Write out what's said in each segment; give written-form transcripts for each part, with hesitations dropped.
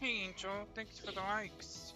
Hey Angel, thanks for the likes.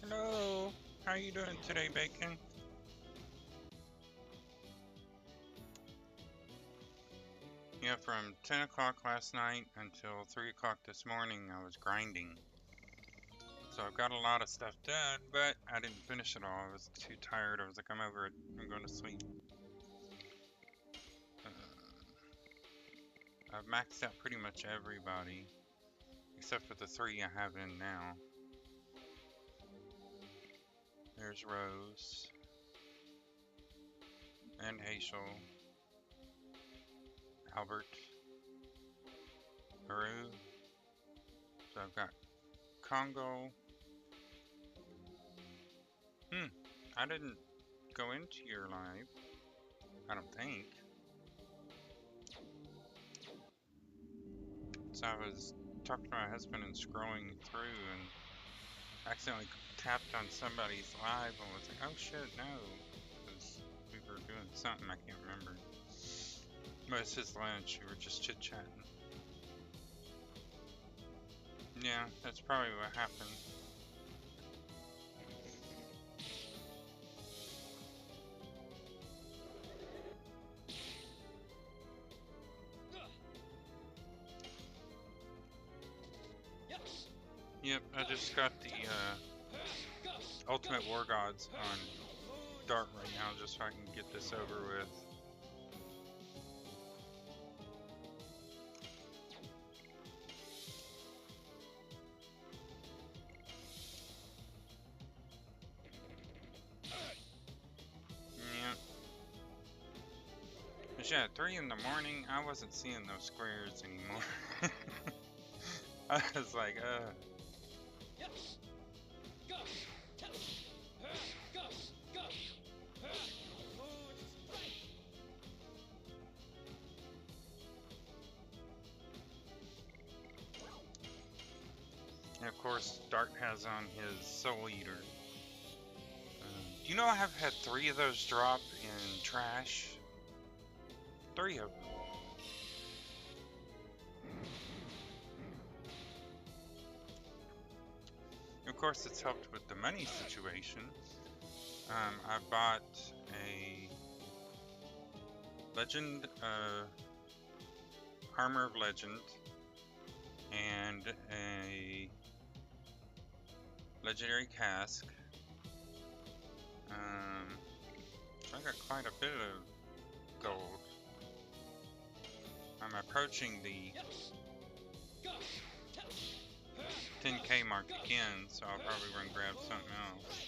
Hello, how you doing today, Bacon? Yeah, from 10 o'clock last night until 3 o'clock this morning, I was grinding. So I've got a lot of stuff done, but I didn't finish it all. I was too tired. I was like, I'm over it. I'm going to sleep. I've maxed out pretty much everybody, except for the 3 I have in now. There's Rose, and Hazel, Albert, Haru. So I've got Congo. I didn't go into your live. I don't think. So I was talking to my husband and scrolling through and accidentally tapped on somebody's live and was like, oh shit, no. Because we were doing something, I can't remember. But it's his lunch, we were just chit-chatting. Yeah, that's probably what happened. Yep, I just got the Ultimate War Gods on Dart right now just so I can get this over with. Yep. But yeah, at 3 in the morning, I wasn't seeing those squares anymore. I was like, And of course, Dart has on his Soul Eater. Do you know I have had 3 of those drop in trash? 3 of them. Of course, it's helped with the money situation. I bought a Legend, Armor of Legend, and a Legendary Cask. I got quite a bit of gold. I'm approaching the 10K mark again, so I'll probably run grab something else.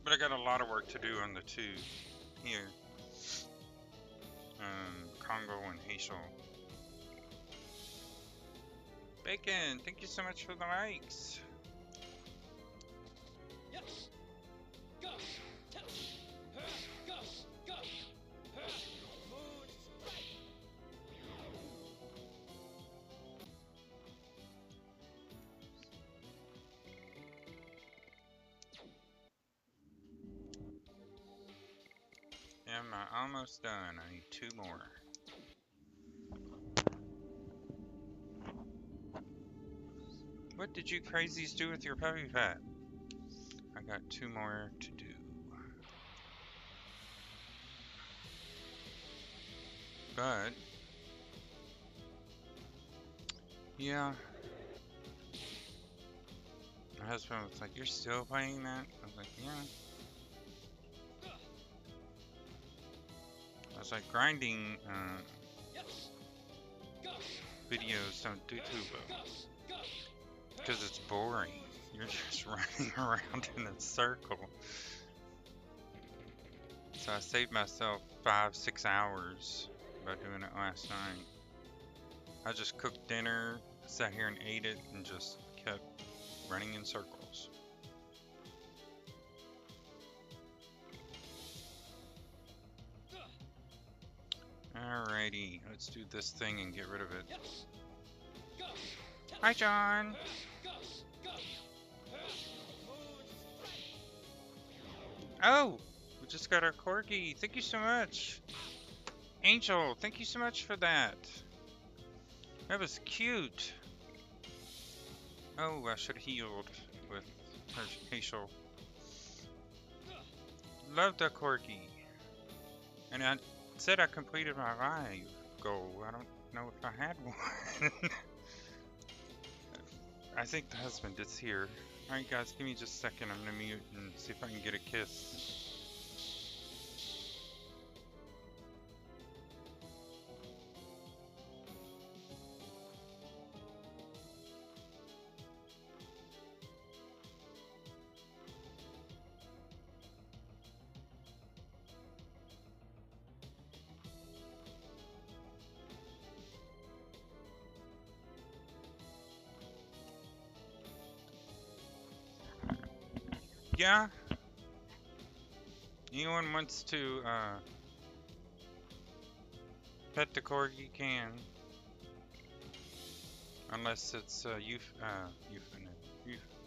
But I got a lot of work to do on the 2 here. Congo and Hazel. Bacon, thank you so much for the likes. Am I almost done? I need 2 more. What did you crazies do with your puppy pet? I got 2 more to do. But yeah, my husband was like, "You're still playing that?" I was like, "Yeah." I was like grinding videos don't do too well. Because it's boring. You're just running around in a circle. So I saved myself 5-6 hours by doing it last night. I just cooked dinner, sat here and ate it, and just kept running in circles. Alrighty, let's do this thing and get rid of it. Hi, John! Oh! We just got our corgi. Thank you so much! Angel, thank you so much for that. That was cute. Oh, I should have healed with her facial. Love the corgi. And I said I completed my live goal. I don't know if I had one. I think the husband is here. Alright guys, give me just a second. I'm gonna mute and see if I can get a kiss. Yeah? Anyone wants to pet the corgi can. Unless it's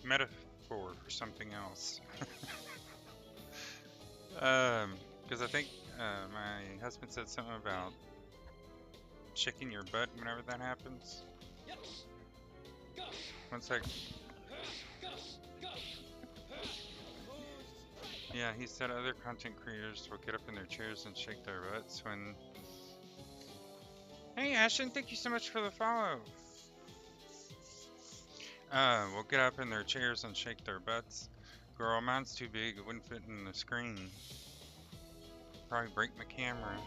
metaphor for something else. Because I think my husband said something about shaking your butt whenever that happens. One sec. Yeah, he said other content creators will get up in their chairs and shake their butts when... Hey Ashton, thank you so much for the follow. Will get up in their chairs and shake their butts. Girl, mine's too big, it wouldn't fit in the screen. Probably break my camera.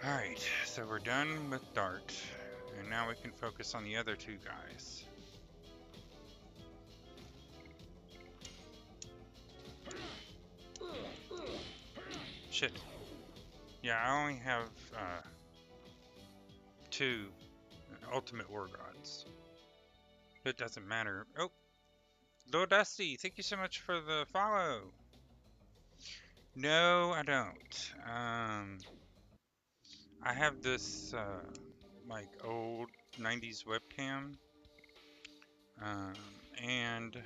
Alright, so we're done with Dart. And now we can focus on the other two guys. Shit. Yeah, I only have two ultimate war gods. It doesn't matter. Oh! Lil Dusty, thank you so much for the follow. No, I don't. I have this like old 90s webcam. And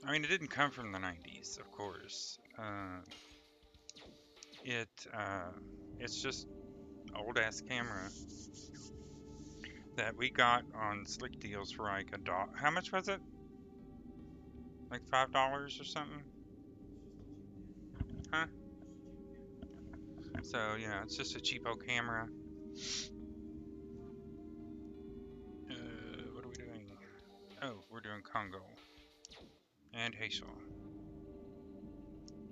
I mean, it didn't come from the 90s, of course. It's just old ass camera that we got on Slick Deals for like $1. How much was it? Like $5 or something? Huh? So yeah, it's just a cheapo camera. What are we doing? Oh, we're doing Congo and Haitian.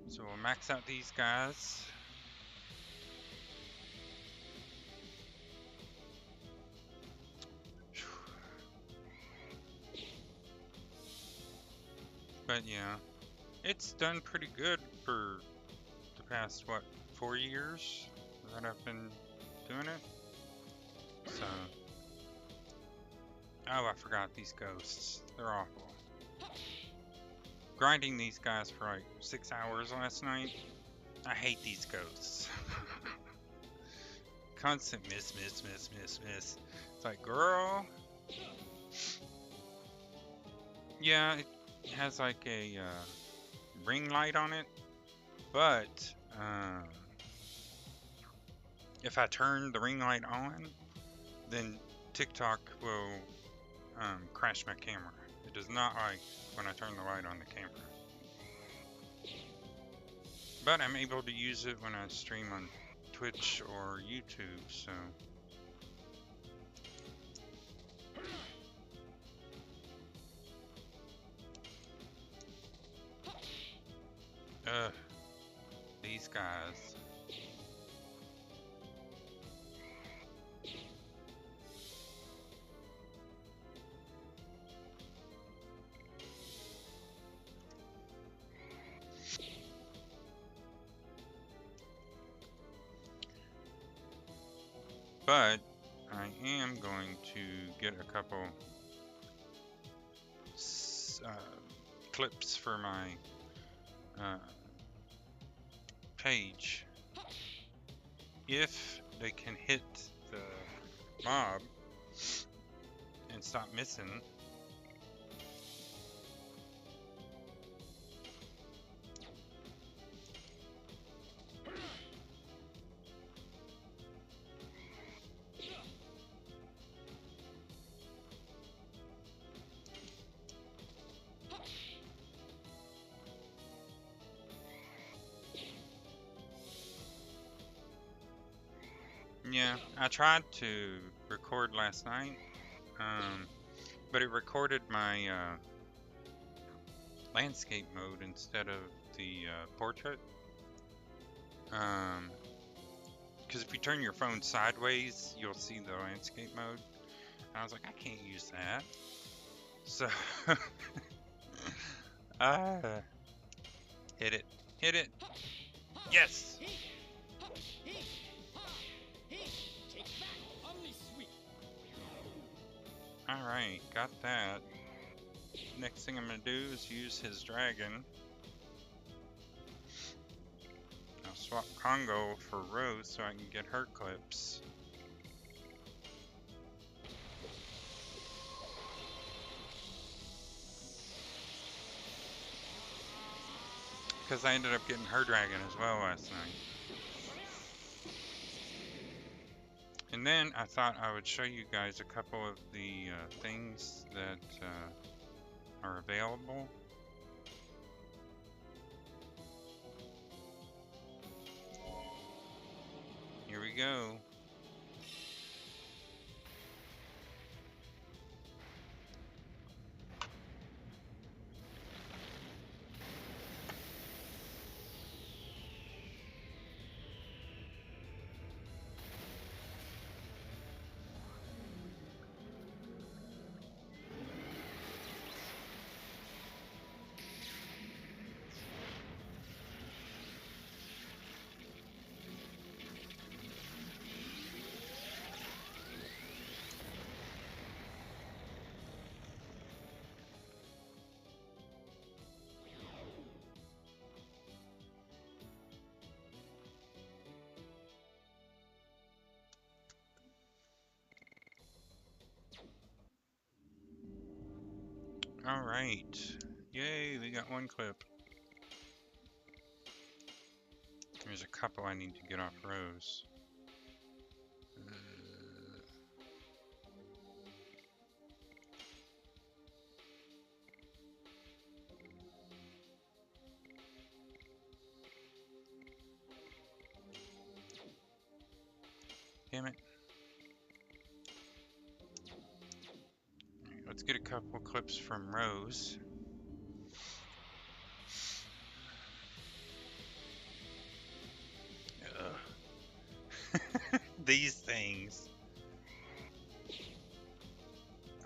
So we'll max out these guys. But yeah, it's done pretty good for the past, what, 4 years that I've been doing it. So, oh, I forgot these ghosts. They're awful. Grinding these guys for like 6 hours last night. I hate these ghosts. Constant miss. It's like, girl. Yeah, it has like a ring light on it, but if I turn the ring light on, then TikTok will crash my camera. It does not like when I turn the light on the camera. But I'm able to use it when I stream on Twitch or YouTube, so... guys. But I am going to get a couple clips for my page. If they can hit the mob and stop missing. Yeah, I tried to record last night, but it recorded my landscape mode instead of the portrait. Because if you turn your phone sideways, you'll see the landscape mode. And I was like, I can't use that. So, hit it, hit it, yes! Alright, got that. Next thing I'm gonna do is use his dragon. I'll swap Congo for Rose so I can get her clips. Because I ended up getting her dragon as well last night. And then I thought I would show you guys a couple of the things that are available. Here we go. Alright. Yay, we got one clip. There's a couple I need to get off Rose. Damn it. Let's get a couple clips from Rose. These things.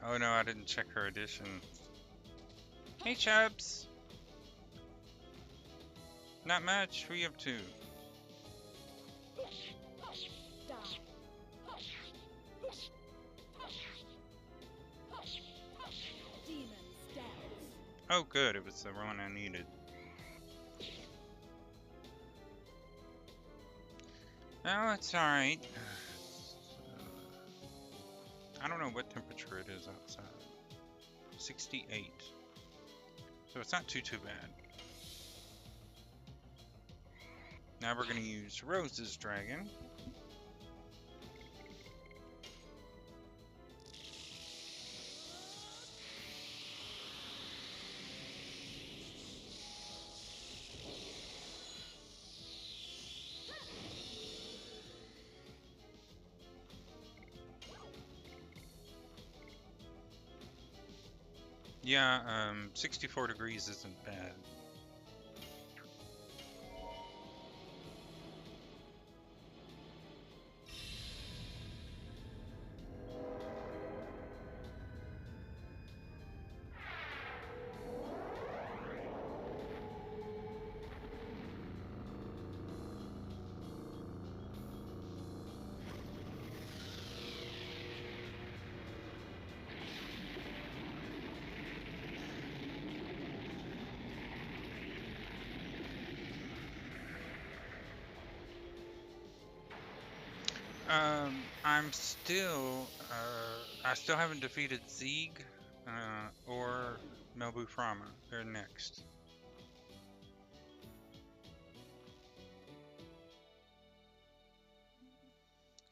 Oh no, I didn't check her edition. Hey Chubs! Not much, what are you up to? Oh good, it was the one I needed. Oh, it's alright. I don't know what temperature it is outside. 68. So it's not too bad. Now we're going to use Rose's dragon. Yeah, 64 degrees isn't bad. I'm still, I still haven't defeated Zeeg, or Melbuframa. They're next.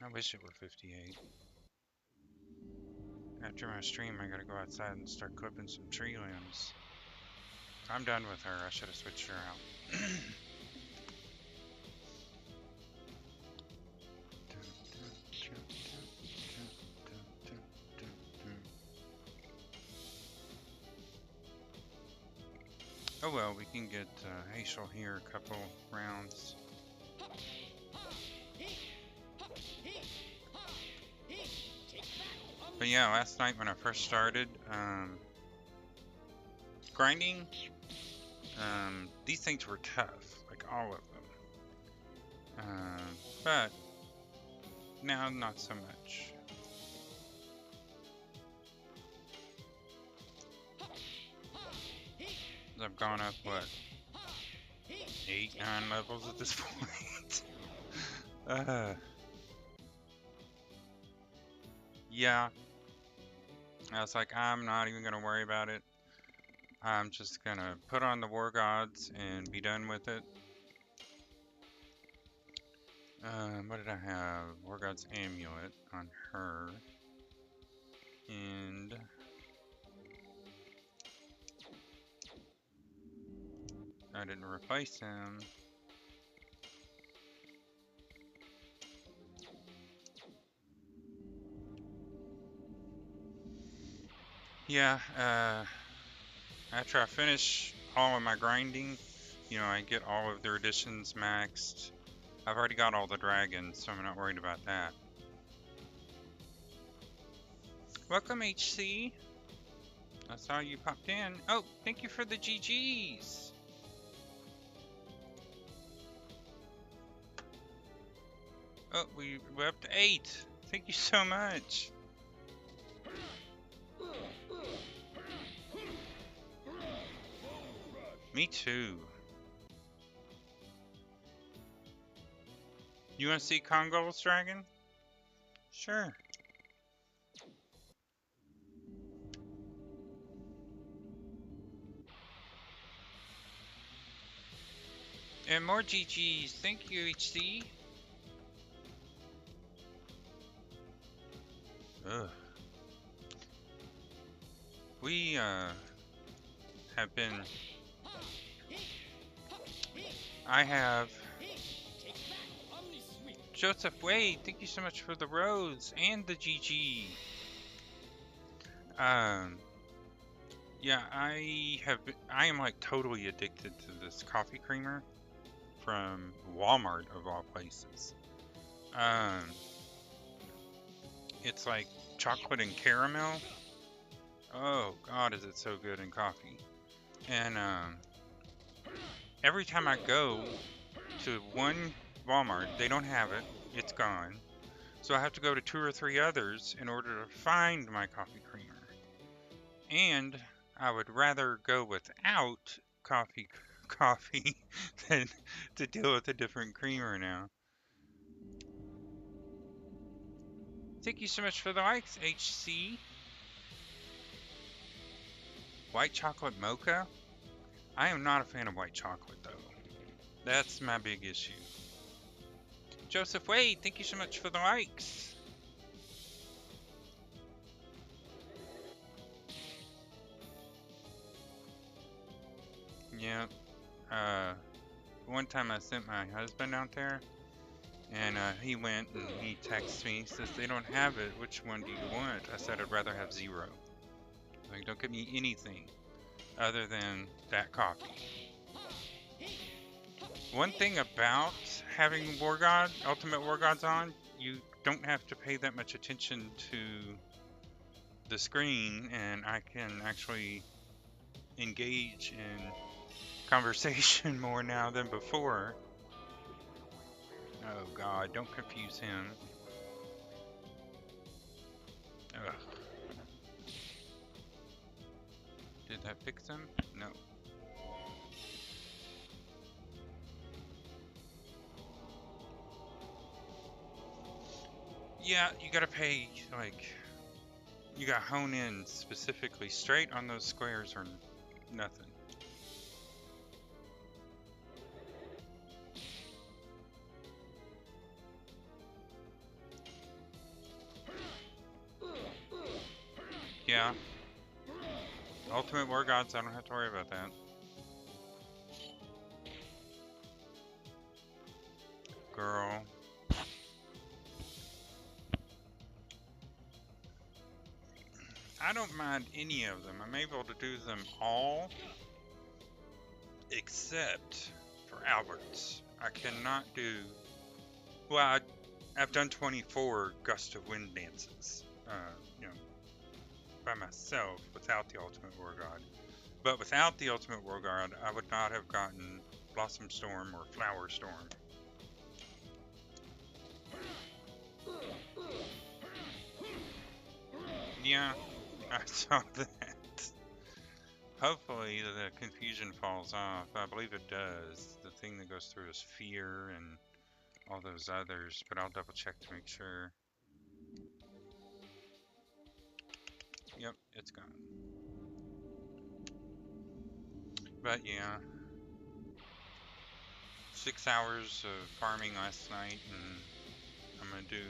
I wish it were 58. After my stream, I gotta go outside and start clipping some tree limbs. I'm done with her. I should have switched her out. Oh well, we can get Hazel here a couple rounds. But yeah, last night when I first started grinding, these things were tough, like all of them. But now not so much. I've gone up, what, 8, 9 levels at this point. Yeah, I was like, I'm not even gonna worry about it. I'm just gonna put on the War Gods and be done with it. What did I have? War God's Amulet on her. And I didn't replace him. Yeah, after I finish all of my grinding, you know, I get all of their additions maxed. I've already got all the dragons, so I'm not worried about that. Welcome, HC. I saw you popped in. Oh, thank you for the GGs. Oh, we're up to 8. Thank you so much. Me too. You want to see Congo's dragon? Sure. And more GGs. Thank you, HC. Ugh. We, have been... I have... Joseph Wade, thank you so much for the rose and the GG. Yeah, I am like totally addicted to this coffee creamer from Walmart of all places. It's like chocolate and caramel. Oh God, is it so good in coffee? And every time I go to one Walmart, they don't have it. It's gone. So I have to go to 2 or 3 others in order to find my coffee creamer. And I would rather go without coffee than to deal with a different creamer now. Thank you so much for the likes, HC. White chocolate mocha? I am not a fan of white chocolate, though. That's my big issue. Joseph Wade, thank you so much for the likes. Yeah. One time I sent my husband out there, and he went and he texted me. He says, they don't have it. Which one do you want? I said, I'd rather have 0. Like, don't give me anything other than that coffee. One thing about having Ultimate War Gods on, you don't have to pay that much attention to the screen, and I can actually engage in conversation more now than before. Oh God, don't confuse him. Ugh. Did that fix him? No. Yeah, you gotta pay, like, you gotta hone in specifically straight on those squares or nothing. Yeah. Ultimate War Gods, I don't have to worry about that. Girl. I don't mind any of them. I'm able to do them all except for Albert's. I cannot do. Well, I've done 24 Gust of Wind dances, you know, by myself without the Ultimate War God. But without the Ultimate War God, I would not have gotten Blossom Storm or Flower Storm. Yeah, I saw that. Hopefully the confusion falls off. I believe it does. The thing that goes through is fear and all those others, but I'll double check to make sure. Yep, it's gone. But yeah, 6 hours of farming last night, and I'm gonna do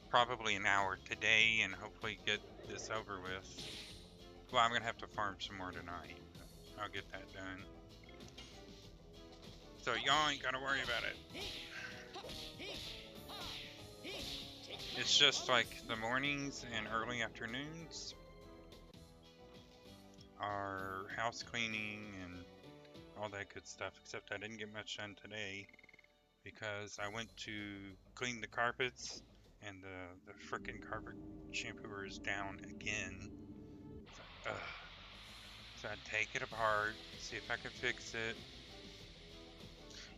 probably an hour today and hopefully get this over with. Well, I'm gonna have to farm some more tonight. I'll get that done. So y'all ain't gotta worry about it. It's just like the mornings and early afternoons are house cleaning and all that good stuff, except I didn't get much done today because I went to clean the carpets and the frickin' carpet shampooer is down again. It's like, ugh. So I'd take it apart, see if I can fix it.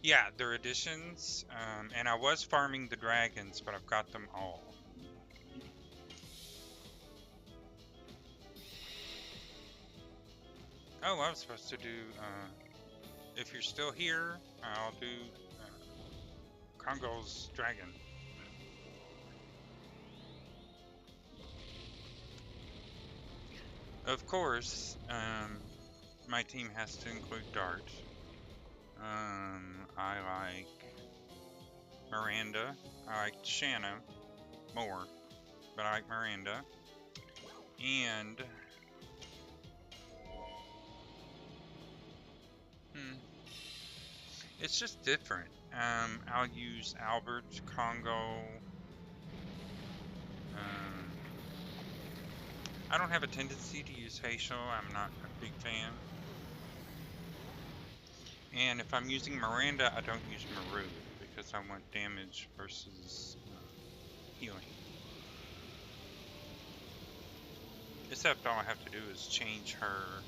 Yeah, they're additions, and I was farming the dragons, but I've got them all. Oh, I was supposed to do, if you're still here, I'll do Congo's dragon. Of course, my team has to include Dart. I like Miranda. I like Shanna more, but I like Miranda. And it's just different. I'll use Albert, Congo. Um, I don't have a tendency to use Facial. I'm not a big fan. And if I'm using Miranda, I don't use Maru because I want damage versus healing. Except all I have to do is change her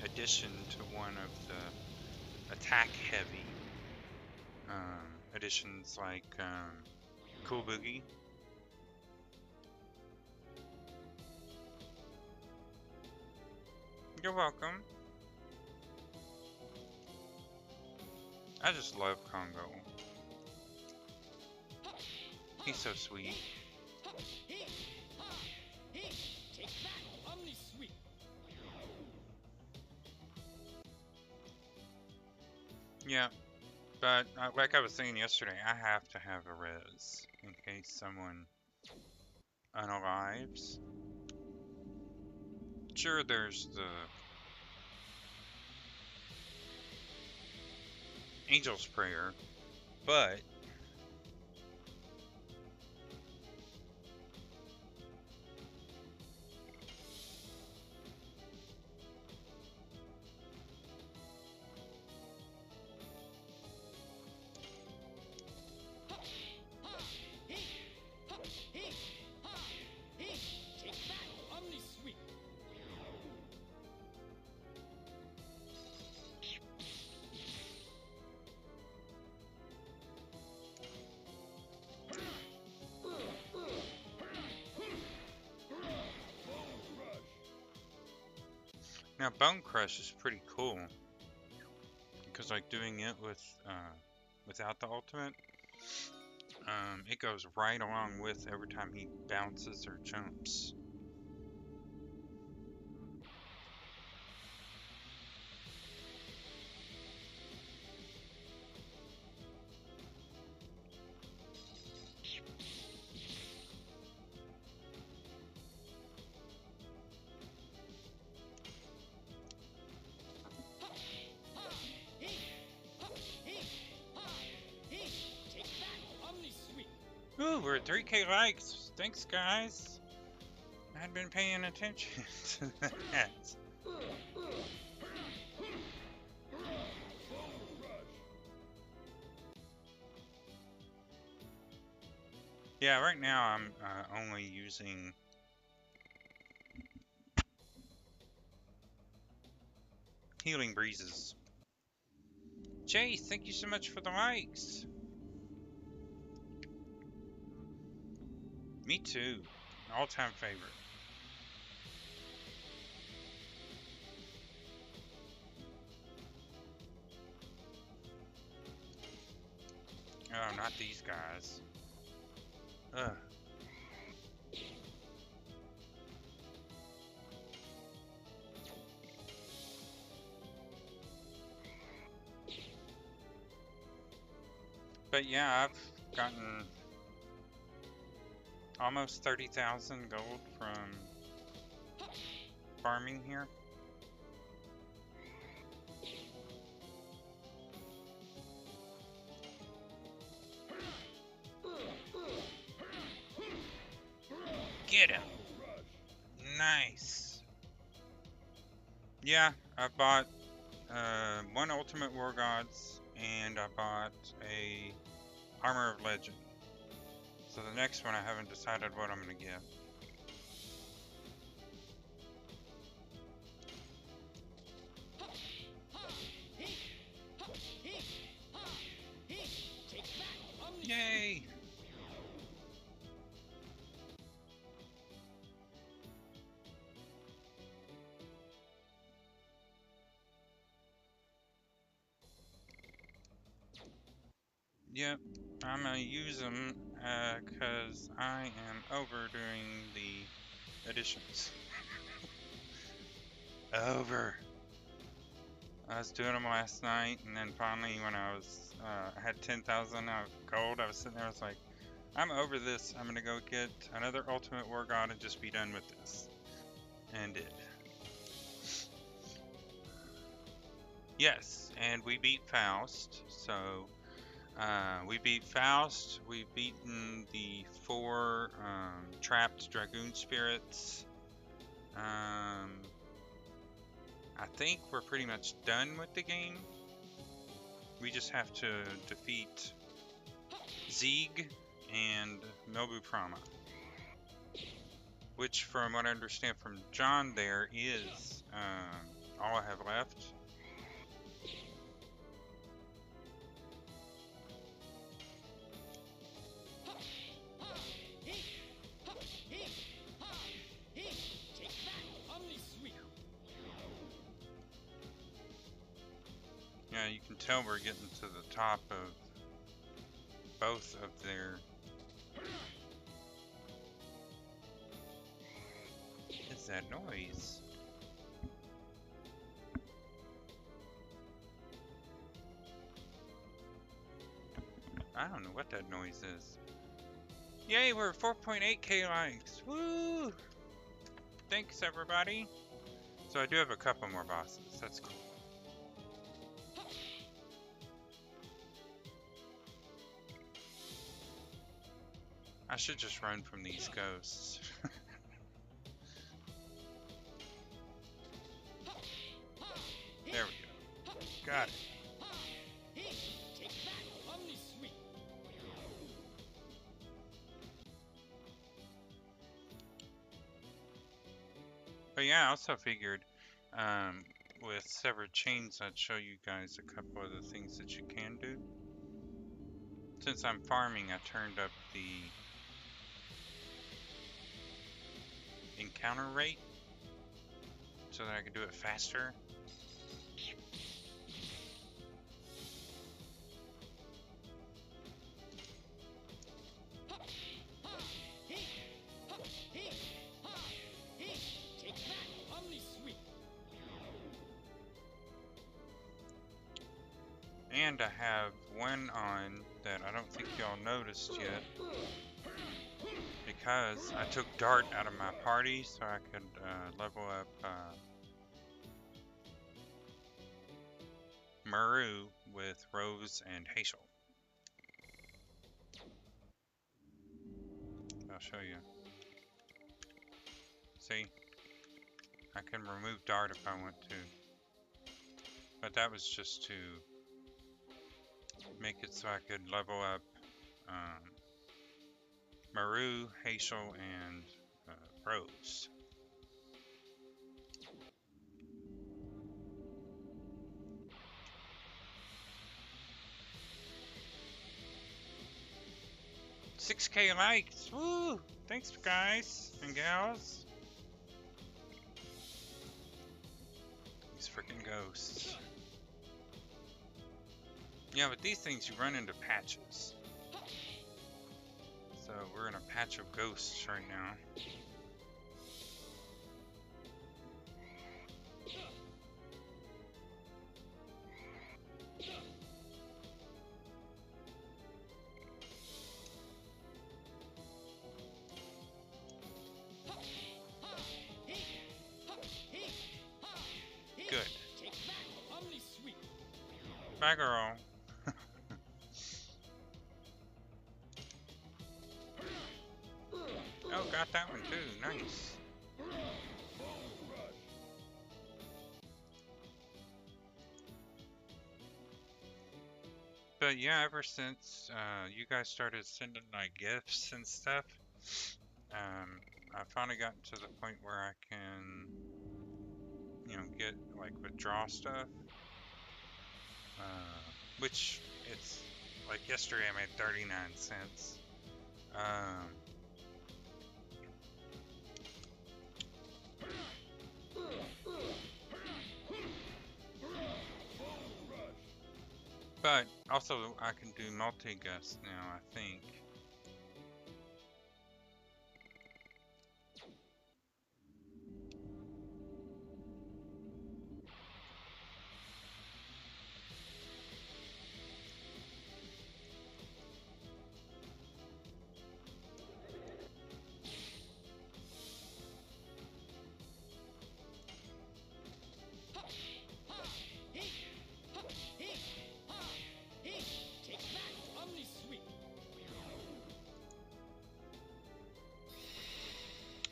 addition to one of the attack heavy additions like Cool Boogie. You're welcome. I just love Congo. He's so sweet. Yeah, but like I was saying yesterday, I have to have a res in case someone unalives. Sure, there's the Angel's Prayer, but now Bone Crush is pretty cool because like doing it with without the ultimate, It goes right along with every time he bounces or jumps. Ooh, we're at 3K likes. Thanks, guys. I had been paying attention to that. Yeah, right now I'm only using Healing Breezes. Chase, thank you so much for the likes. Me too. All-time favorite. Oh, not these guys. Ugh. But yeah, I've gotten almost 30,000 gold from farming here. Get him! Nice! Yeah, I bought one Ultimate War Gods, and I bought a Armor of Legend. So the next one I haven't decided what I'm going to get. Yay! Yep, I'm gonna use them because I am overdoing the additions. Over. I was doing them last night, and then finally, when I was I had 10,000 of gold, I was sitting there. I was like, I'm over this. I'm gonna go get another Ultimate War God and just be done with this, and did. Yes, and we beat Faust. So we beat Faust. We've beaten the 4 trapped Dragoon spirits. I think we're pretty much done with the game. We just have to defeat Zeeg and Melbu Prama, which, from what I understand from John, there is all I have left. Yeah, you can tell we're getting to the top of both of their... What is that noise? I don't know what that noise is. Yay, we're at 4.8k likes. Woo! Thanks, everybody. So I do have a couple more bosses. That's cool. I should just run from these ghosts. There we go. Got it. But yeah, I also figured with severed chains I'd show you guys a couple of the things that you can do. Since I'm farming, I turned up the encounter rate so that I could do it faster. And I have one on that I don't think y'all noticed yet, because I took Dart out of my party so I could level up Maru with Rose and Hazel. I'll show you. See? I can remove Dart if I want to. But that was just to make it so I could level up Maru, Hazel, and Rose. $6K likes! Woo! Thanks, guys and gals. These freaking ghosts. Yeah, but these things you run into patches. So we're in a patch of ghosts right now. Good. Bye, girl. Oh, got that one too. Nice. But yeah, ever since you guys started sending like gifts and stuff, I finally gotten to the point where I can, you know, get like withdraw stuff. Which it's like yesterday I made 39 cents. But also I can do multi-gust now, I think.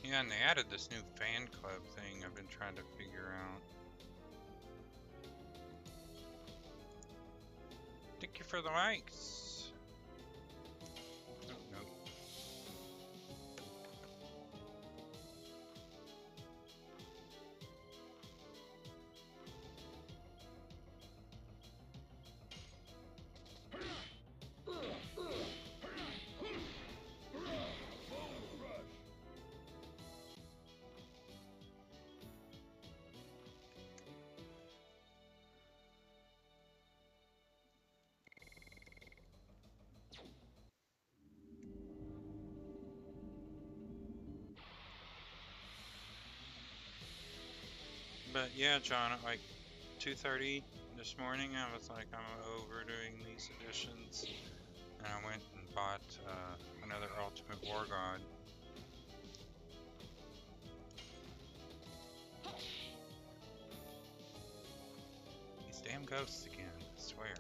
Yeah, and they added this new fan club thing I've been trying to figure out. Thank you for the likes. Oh, nope. But yeah, John, at like 2:30 this morning, I was like, I'm overdoing these editions, and I went and bought another Ultimate War God. These damn ghosts again, I swear.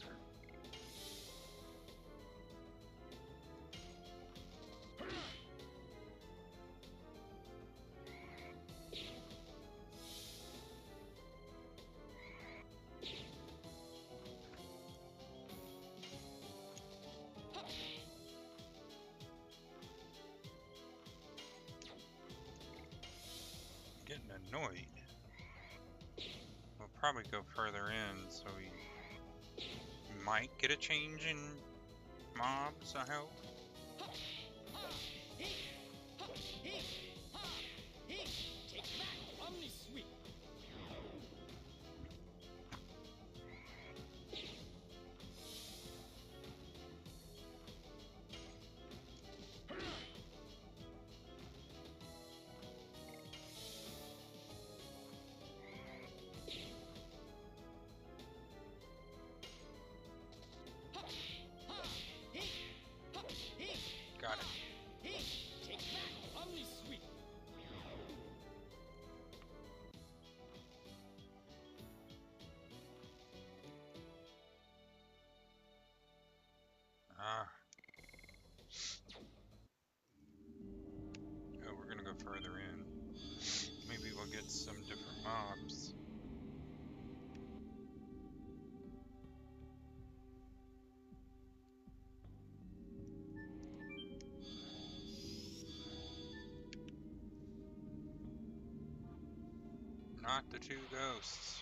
Getting annoyed. We'll probably go further in, so we might get a change in mobs, I hope. Not the two ghosts.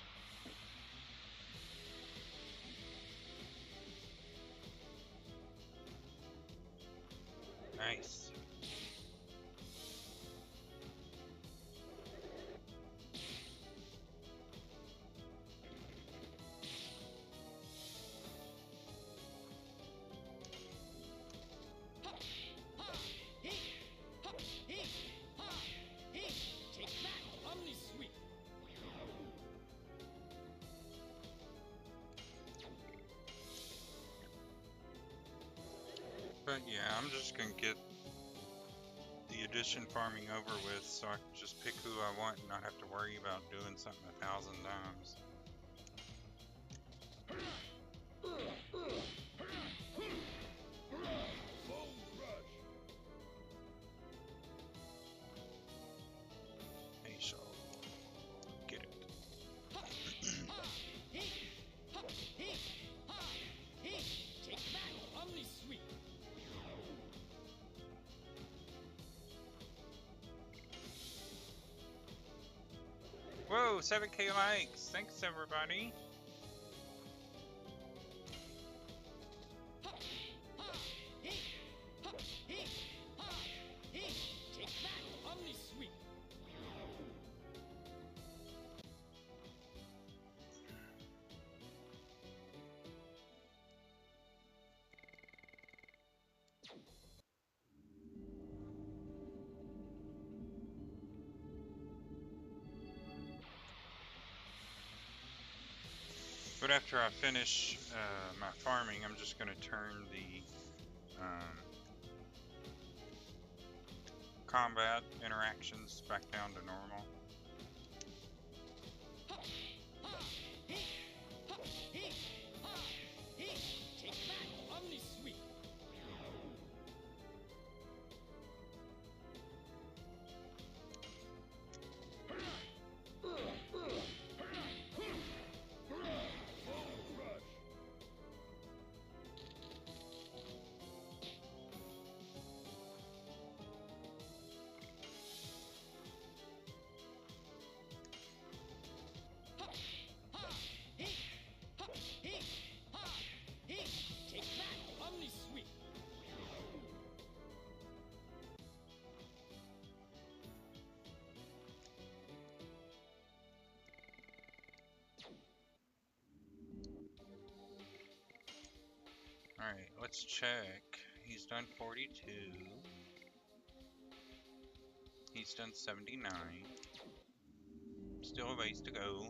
Nice. But yeah, I'm just gonna get the addition farming over with so I can just pick who I want and not have to worry about doing something 1,000 times. Hey, so get it. Whoa, 7K likes. Thanks, everybody. But after I finish my farming, I'm just going to turn the combat interactions back down to normal. Alright, let's check. He's done 42. He's done 79. Still a ways to go.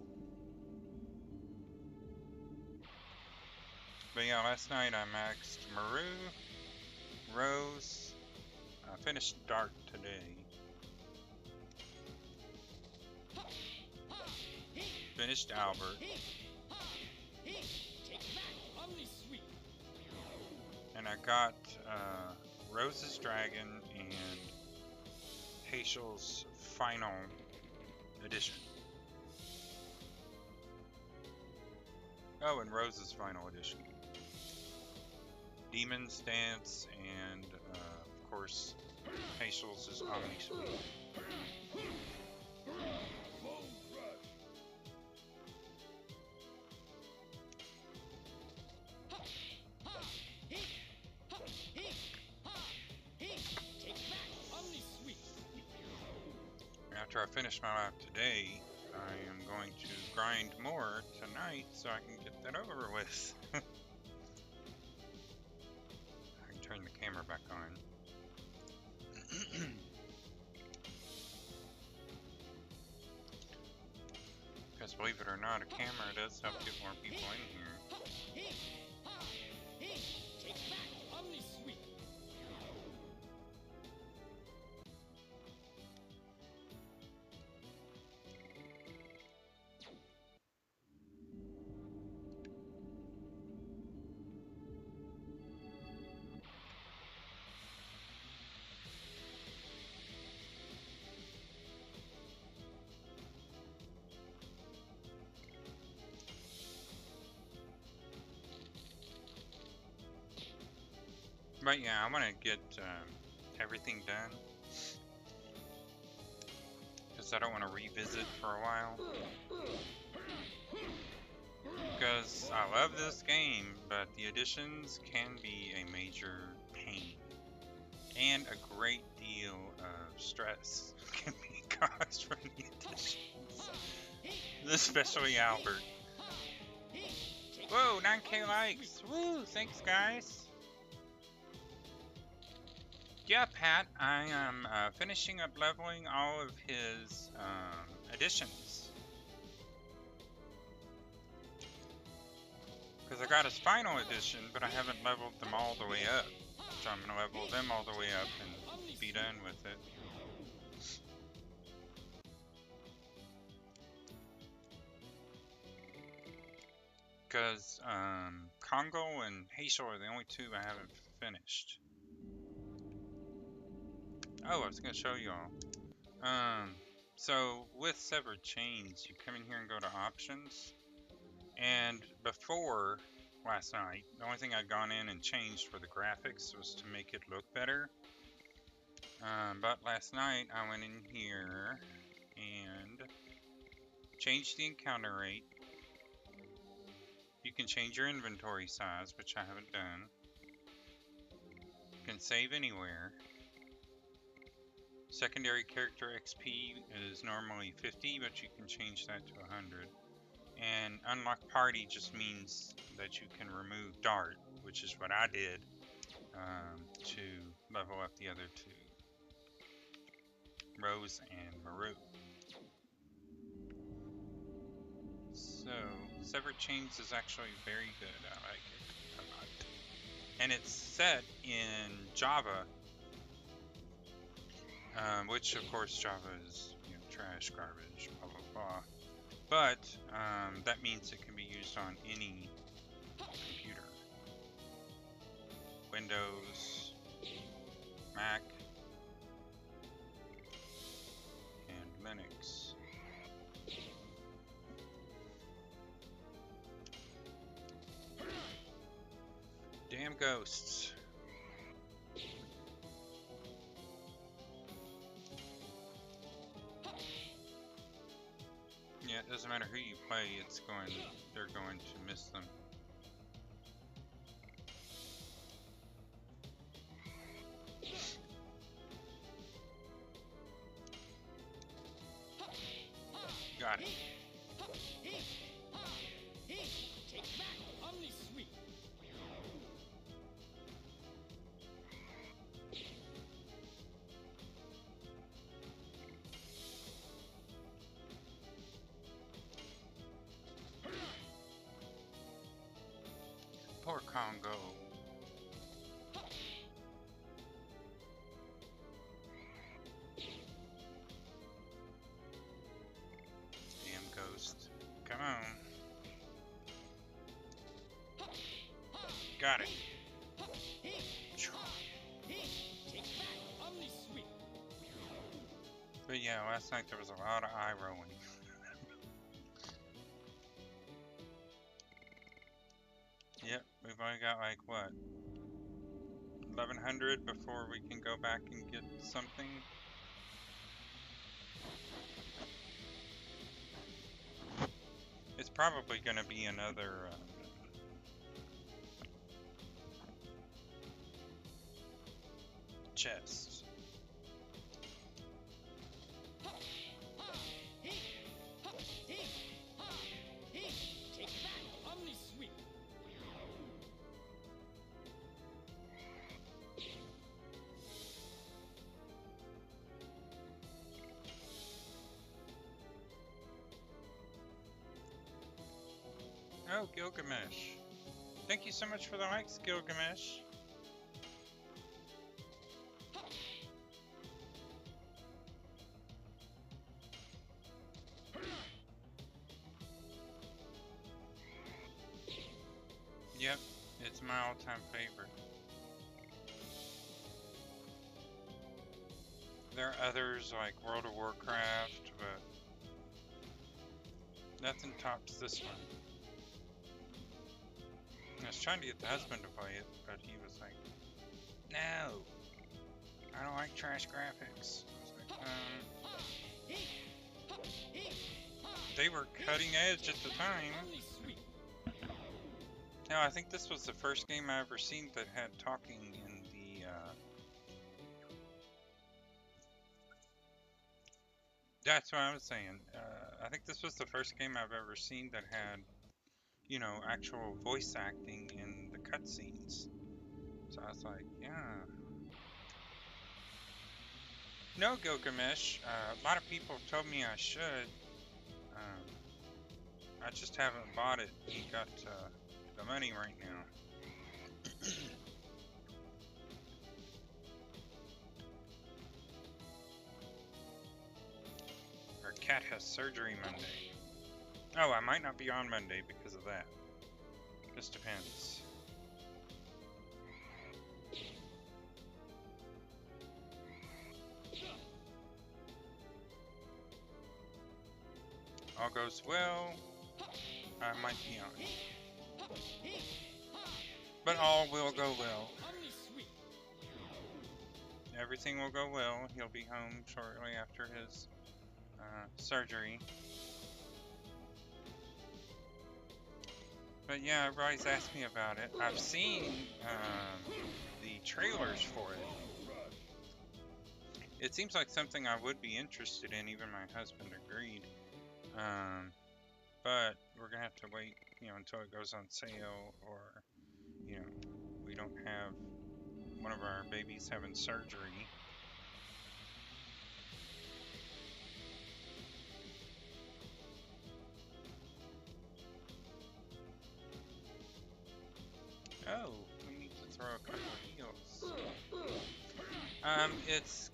But yeah, last night I maxed Maru, Rose, I finished Dark today. Finished Albert. And I got Rose's Dragon and Hazel's Final Edition. Oh, and Rose's Final Edition. Demon's Dance and, of course, Hazel's is Omni Suite. After I finish my life today, I am going to grind more tonight so I can get that over with. I can turn the camera back on. Because believe it or not, a camera does help get more people in here. But yeah, I want to get everything done. Because because I don't want to revisit for a while. Because I love this game, but the additions can be a major pain. And a great deal of stress can be caused from the additions. Especially Albert. Whoa, 9K likes! Woo, thanks guys! Yeah, Pat, I am finishing up leveling all of his additions. Because I got his final edition, but I haven't leveled them all the way up. So I'm going to level them all the way up and be done with it. Because Congo and Hazel are the only two I haven't finished. Oh, I was going to show y'all. So with Severed Chains, you come in here and go to Options. And before last night, the only thing I'd gone in and changed for the graphics was to make it look better. But last night I went in here and changed the encounter rate. You can change your inventory size, which I haven't done. You can save anywhere. Secondary character XP is normally 50, but you can change that to 100. And unlock party just means that you can remove Dart, which is what I did to level up the other two, Rose and Maru. So, Severed Chains is actually very good. I like it a lot. And it's set in Java, which of course Java is, you know, trash, garbage, blah blah blah. But that means it can be used on any computer. Windows, Mac, and Linux. Damn ghosts. Yeah, it doesn't matter who you play, they're going to miss them. Got it. Poor Congo. Damn ghost. Come on. Got it. But yeah, last night there was a lot of eye rolling. Yep, we've only got like what, 1100 before we can go back and get something. It's probably going to be another chest. Oh, Gilgamesh. Thank you so much for the likes, Gilgamesh. Yep, it's my all-time favorite. There are others like World of Warcraft, but nothing tops this one. I was trying to get the husband to play it, but he was like, no, I don't like trash graphics. I was like, They were cutting edge at the time. Now, I think this was the first game I ever seen that had talking in the, that's what I was saying. I think this was the first game I've ever seen that had, you know, actual voice acting in the cutscenes. So I was like, yeah. No, Gilgamesh. A lot of people have told me I should. I just haven't bought it. He got the money right now. Our cat has surgery Monday. Oh, I might not be on Monday because of that. Just depends. All goes well, I might be on. But all will go well. Everything will go well. He'll be home shortly after his surgery. But yeah, everybody's asked me about it. I've seen the trailers for it. It seems like something I would be interested in. Even my husband agreed. But we're gonna have to wait, you know, until it goes on sale, or, you know, we don't have one of our babies having surgery. Oh, we need to throw a couple of heals. It's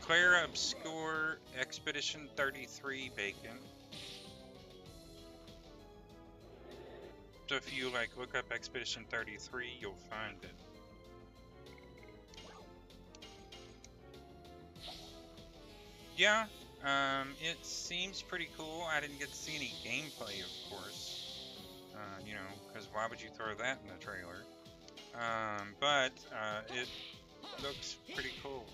Clara Obscure Expedition 33 Bacon. So if you like look up Expedition 33, you'll find it. Yeah, it seems pretty cool. I didn't get to see any gameplay, of course. You know, because why would you throw that in the trailer? But it looks pretty cool.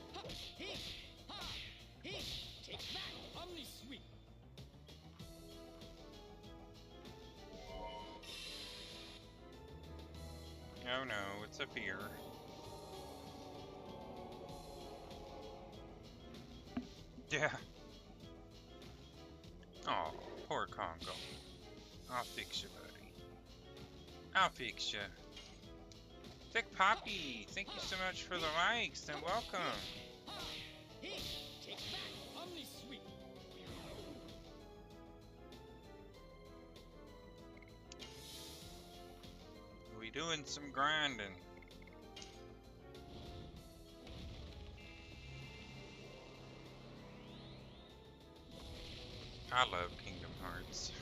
Oh no, it's a fear. Yeah. Oh, poor Congo. I'll fix you, buddy. I'll fix you. Thick Poppy, thank you so much for the likes and welcome. We doing some grinding. I love Kingdom Hearts.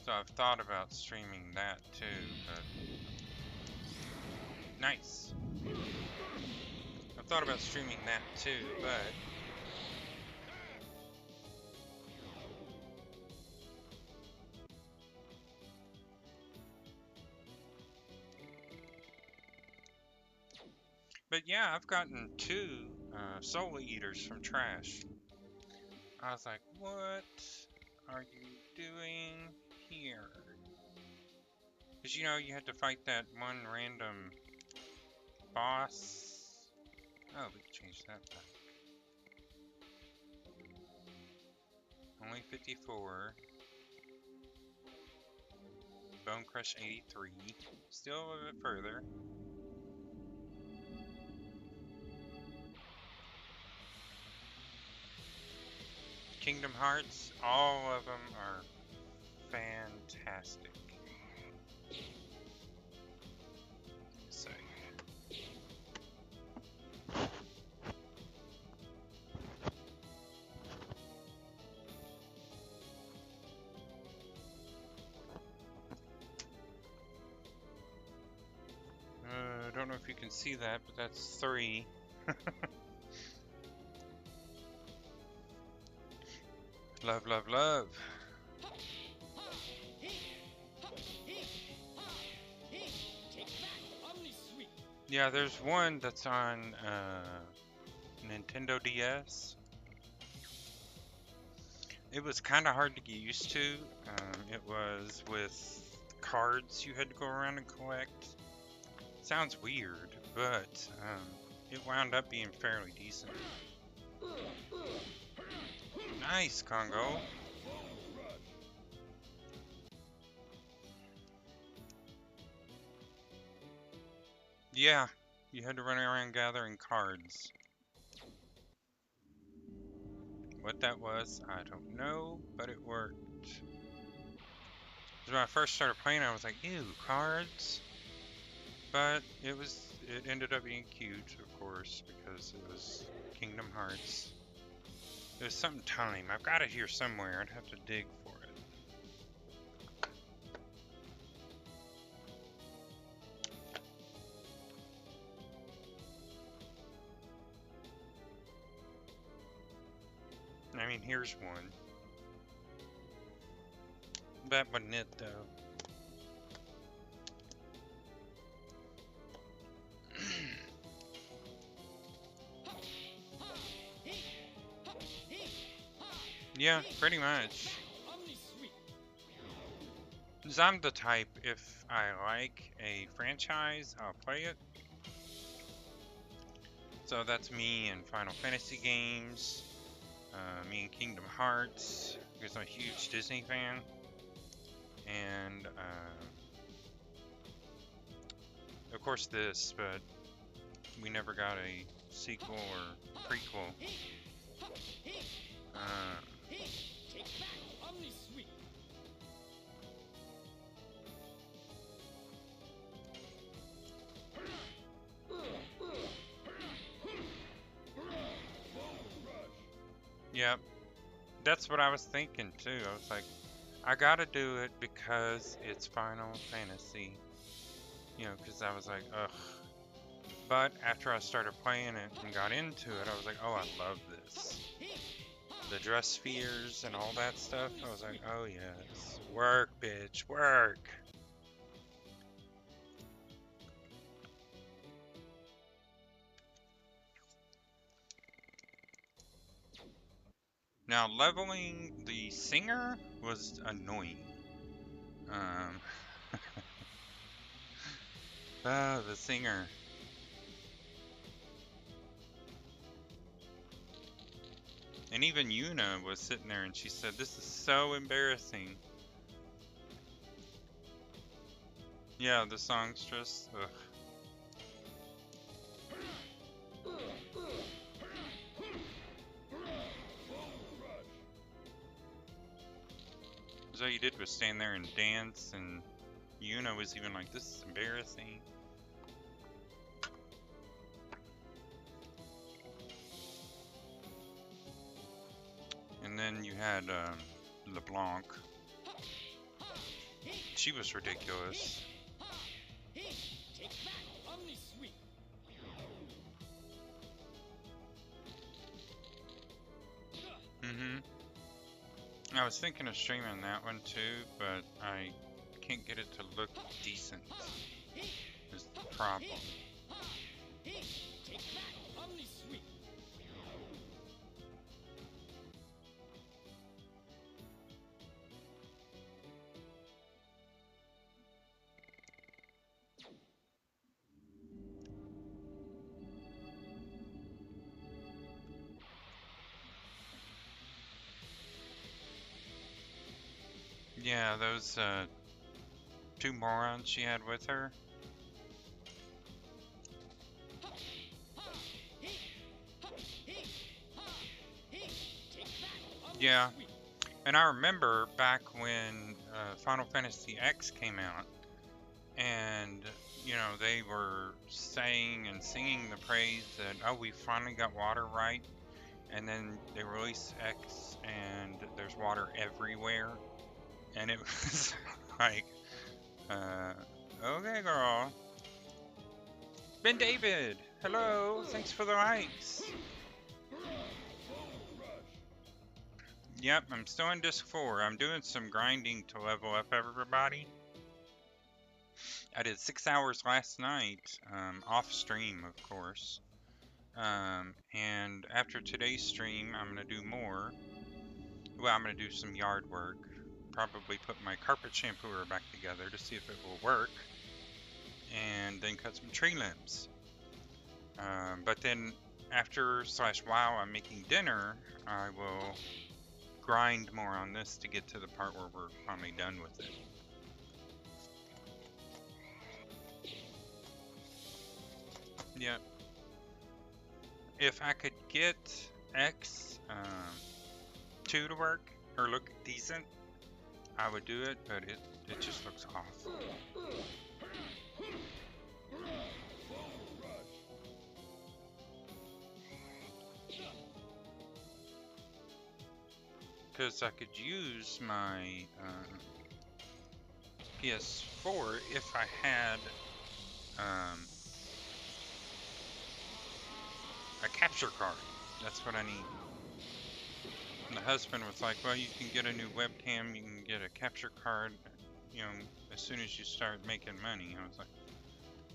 So I've thought about streaming that too, but nice. I've thought about streaming that too, but yeah, I've gotten 2 Soul Eaters from Trash. I was like, what are you doing here? Because, you know, you had to fight that one random boss. Oh, we can change that back. Only 54. Bone Crush 83. Still a bit further. Kingdom Hearts, all of them are fantastic. So, I don't know if you can see that, but that's 3. Love, love, love. Yeah, there's one that's on Nintendo DS. It was kind of hard to get used to. It was with cards you had to go around and collect. Sounds weird, but it wound up being fairly decent. Nice, Congo. Yeah, you had to run around gathering cards. What that was, I don't know, but it worked. 'Cause when I first started playing, I was like, ew, cards? But it ended up being cute, of course, because it was Kingdom Hearts. It was some time. I've got it here somewhere. I'd have to dig for it. I mean, here's one. That wasn't it, though. Yeah, pretty much. 'Cause I'm the type, if I like a franchise, I'll play it. So that's me in Final Fantasy games, me in Kingdom Hearts, because I'm a huge Disney fan, and of course this, but we never got a sequel or prequel. Yep, that's what I was thinking too. I was like, I gotta do it because it's Final Fantasy. You know, because I was like, ugh. But after I started playing it and got into it, I was like, oh, I love this. The dress spheres and all that stuff. I was like, oh yes, work, bitch, work. Now, leveling the singer was annoying. Um, the singer. And even Yuna was sitting there and she said, this is so embarrassing. Yeah, the song's just, ugh. So all you did was stand there and dance, and Yuna was even like, this is embarrassing. And then you had LeBlanc. She was ridiculous. I was thinking of streaming that one too, but I can't get it to look decent. Is the problem. Yeah, those two morons she had with her. Yeah, and I remember back when Final Fantasy X came out, and you know they were saying and singing the praise that, oh, we finally got water right, and then they release X and there's water everywhere, and it was like, okay, girl. Ben David, hello, thanks for the likes. Yep, I'm still in disc 4. I'm doing some grinding to level up everybody. I did 6 hours last night, off stream, of course. And after today's stream, I'm gonna do more. Well, I'm gonna do some yard work. Probably put my carpet shampooer back together to see if it will work. And then cut some tree limbs. But then after / while I'm making dinner, I will grind more on this to get to the part where we're finally done with it. Yep. If I could get X2 to work or look decent, I would do it, but it just looks off. Because I could use my PS4 if I had a capture card. That's what I need. And the husband was like, well, you can get a new webcam, you can get a capture card, you know, as soon as you start making money. I was like,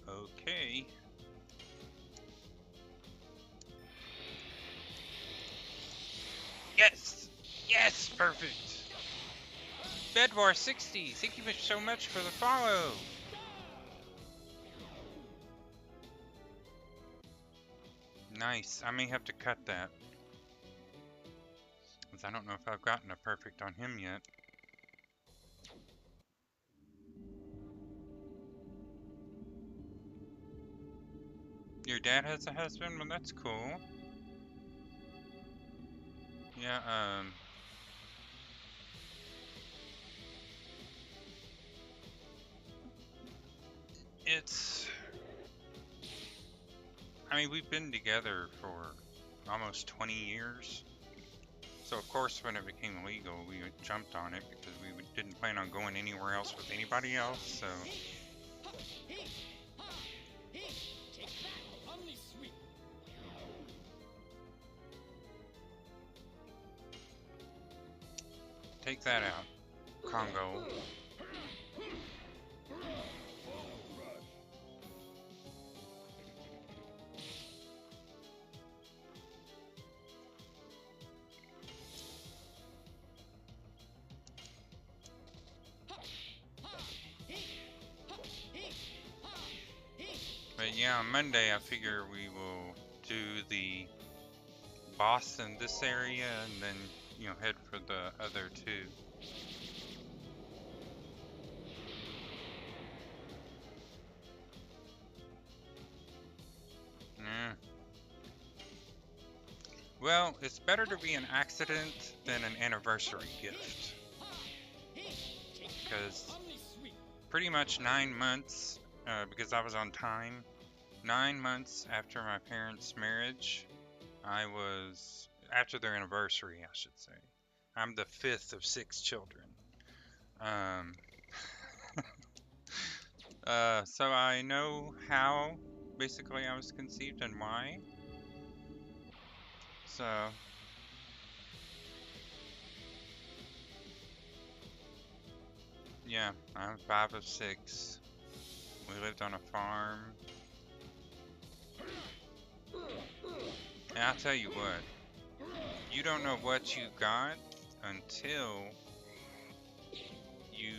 okay. Yes! Yes! Perfect! Bedwar60, thank you so much for the follow! Nice. I may have to cut that. Because I don't know if I've gotten a perfect on him yet. Your dad has a husband? Well, that's cool. Yeah, it's... I mean, we've been together for almost 20 years. So, of course, when it became legal, we jumped on it because we didn't plan on going anywhere else with anybody else, so... Take that out, Congo. But yeah, on Monday I figure we will do the boss in this area and then, you know, head for the other two. Yeah. Well, it's better to be an accident than an anniversary gift. Because pretty much 9 months, because I was on time, 9 months after my parents' marriage, after their anniversary, I should say. I'm the 5th of 6 children. So I know how, basically, I was conceived and why. So, yeah, I'm 5 of 6. We lived on a farm. And I'll tell you what, you don't know what you got until you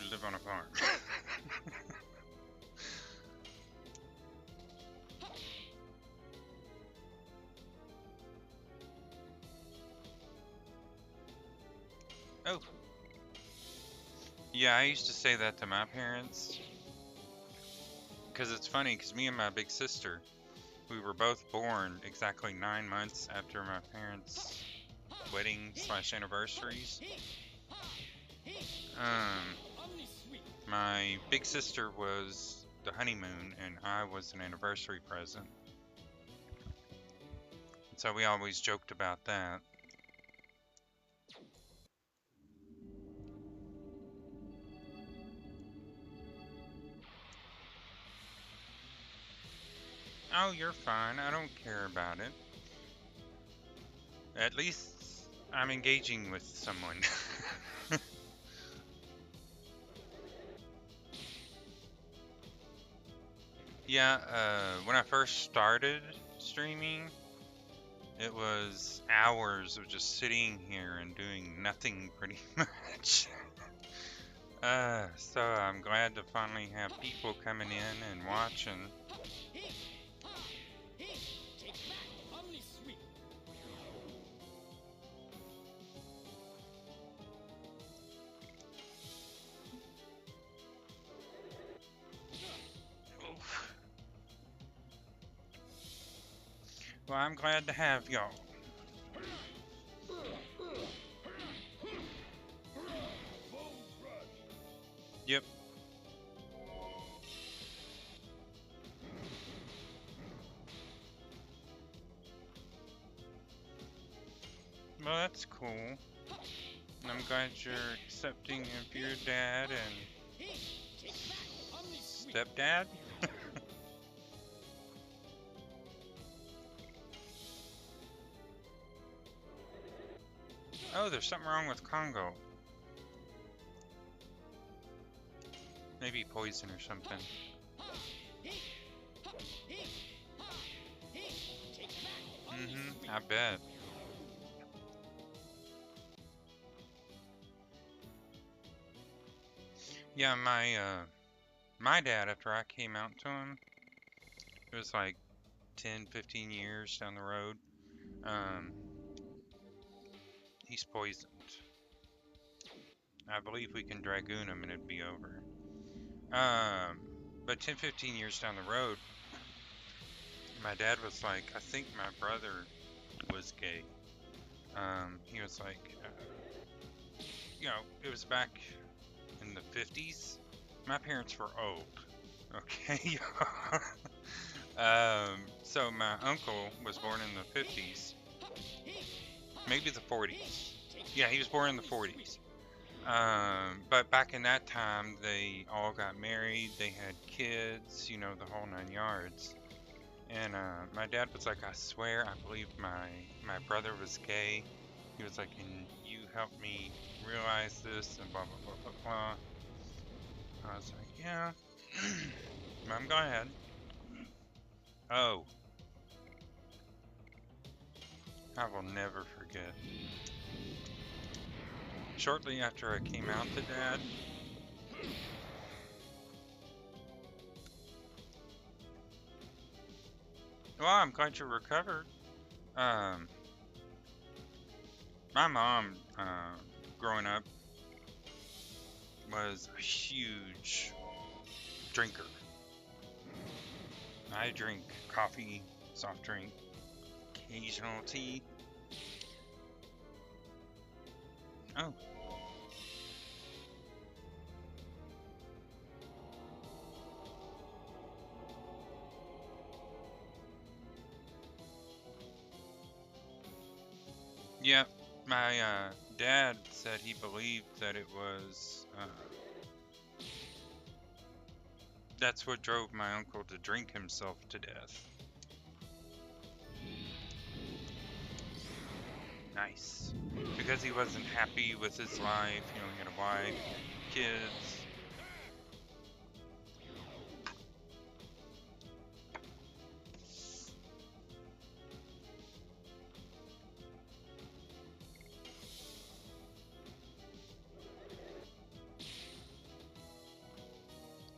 live on a farm. Oh. Yeah, I used to say that to my parents. Because it's funny, because me and my big sister, we were both born exactly 9 months after my parents' wedding / anniversaries. My big sister was the honeymoon, and I was an anniversary present. So we always joked about that. Oh, you're fine. I don't care about it. At least I'm engaging with someone. Yeah, when I first started streaming, it was hours of just sitting here and doing nothing pretty much. So I'm glad to finally have people coming in and watching. Oof. Well, I'm glad to have y'all. Yep. Well, that's cool. I'm glad you're accepting of your dad and stepdad. Oh, there's something wrong with Congo. Maybe poison or something. I bet. Yeah, my dad, after I came out to him, it was like 10, 15 years down the road. Um, he's poisoned. I believe we can dragoon him and it'd be over. But 10, 15 years down the road, my dad was like, I think my brother was gay. He was like, it was back in the 50s. My parents were old. Okay. So my uncle was born in the 50s, maybe the 40s. Yeah, he was born in the 40s. But back in that time, they all got married, they had kids, the whole 9 yards. And my dad was like, I swear, I believe my brother was gay. He was like, can you help me realize this? And blah, blah, blah, blah, blah. I was like, yeah. Mom, go ahead. Oh, I will never forget. Shortly after I came out to Dad, well, I'm glad you recovered. Um, my mom, growing up, was a huge drinker. I drink coffee, soft drink, occasional tea. Oh, yeah. My dad said he believed that it was. That's what drove my uncle to drink himself to death. Nice. Because he wasn't happy with his life. He had a wife, kids.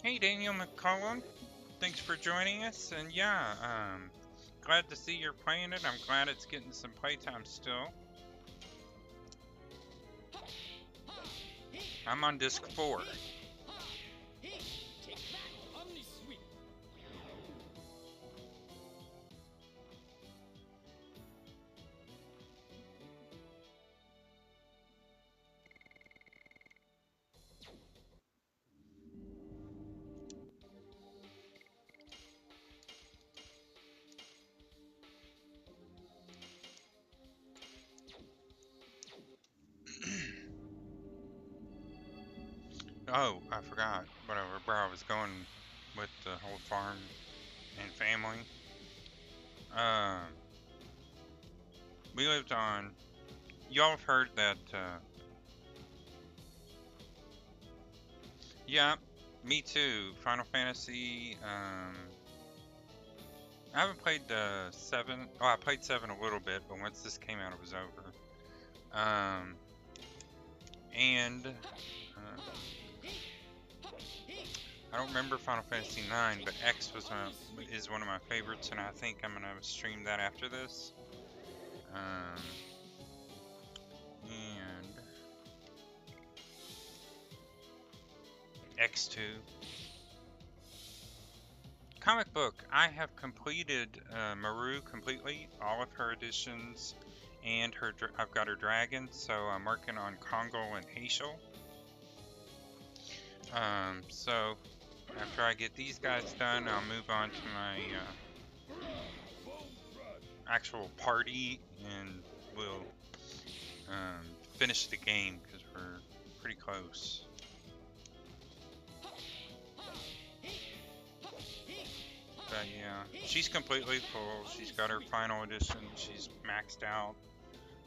Hey, Daniel McCollum. Thanks for joining us. And yeah, glad to see you're playing it. I'm glad it's getting some playtime still. I'm on disc 4. Oh, I forgot where I was going with the whole farm and family. Uh, we lived on. Y'all have heard that. Yeah, me too. Final Fantasy. I haven't played 7. Oh, I played 7 a little bit, but once this came out, it was over. And I don't remember Final Fantasy 9, but X is one of my favorites, and I think I'm gonna stream that after this. And X2. Comic book. I have completed Maru completely, all of her editions, and I've got her dragon, so I'm working on Kongol and Haishel. So after I get these guys done, I'll move on to my actual party, and we'll finish the game because we're pretty close. But yeah, she's completely full. She's got her final edition. She's maxed out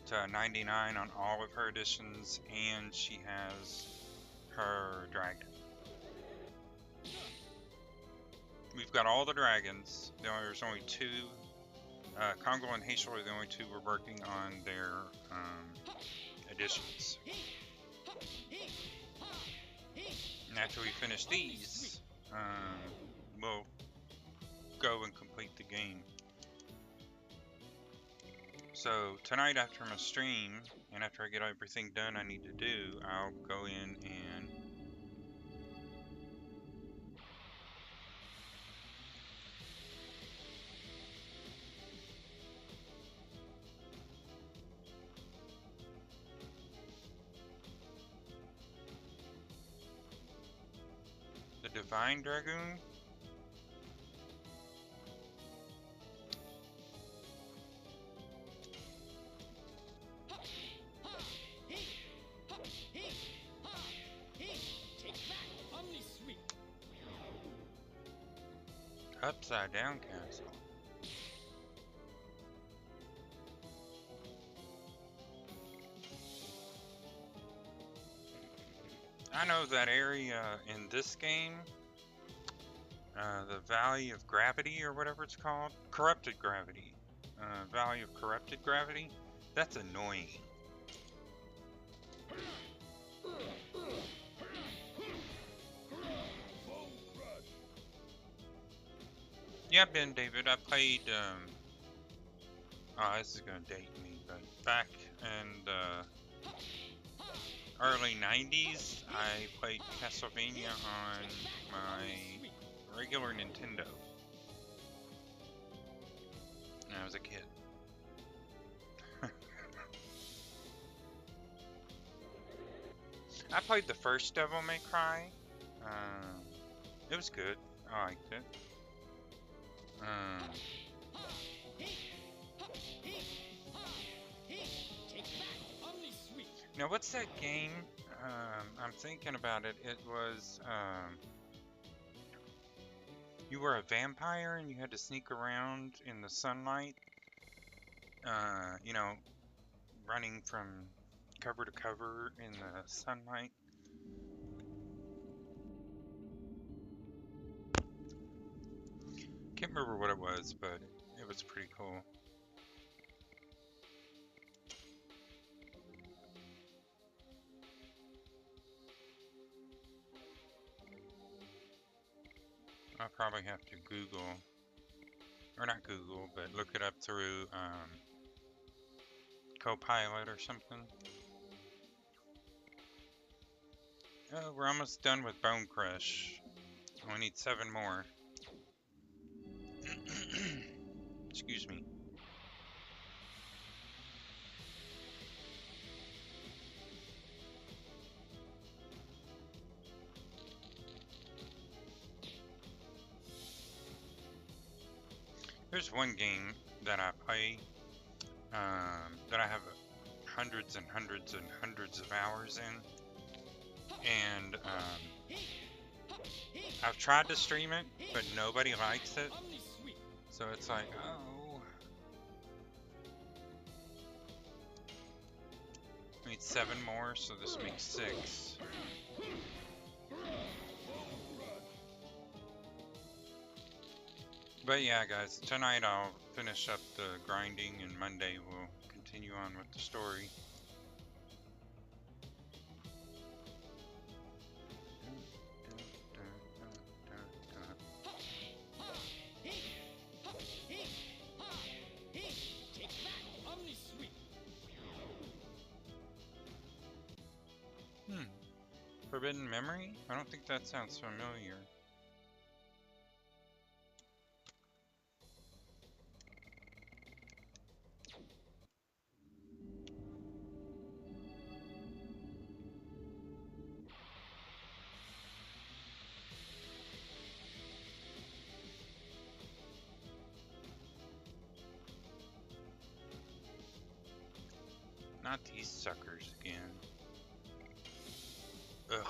to 99 on all of her editions, and she has her dragon. We've got all the dragons. There's only 2. Kongol and Haishel are the only 2 we're working on their editions. And after we finish these, we'll go and complete the game. So tonight after my stream, and after I get everything done I need to do, I'll go in and the Divine Dragoon. Upside down castle. I know that area in this game, the Valley of Gravity or whatever it's called, Corrupted Gravity, Valley of Corrupted Gravity, that's annoying. Yeah, Ben David, I played, oh, this is gonna date me, but back in the early 90s, I played Castlevania on my regular Nintendo. When I was a kid. I played the first Devil May Cry. It was good. I liked it. Now, what's that game? I'm thinking about it. It was, you were a vampire and you had to sneak around in the sunlight. You know, running from cover to cover in the sunlight. Can't remember what it was, but it was pretty cool. I'll probably have to Google, or not Google, but look it up through Copilot or something. Oh, we're almost done with Bone Crush. We need 7 more. Excuse me. There's one game that I play that I have hundreds and hundreds and hundreds of hours in, and I've tried to stream it, but nobody likes it, so it's like, oh. I need 7 more, so this makes 6. But yeah, guys, tonight I'll finish up the grinding, and Monday we'll continue on with the story. Forbidden Memory? I don't think that sounds familiar. Not these suckers again. Ugh.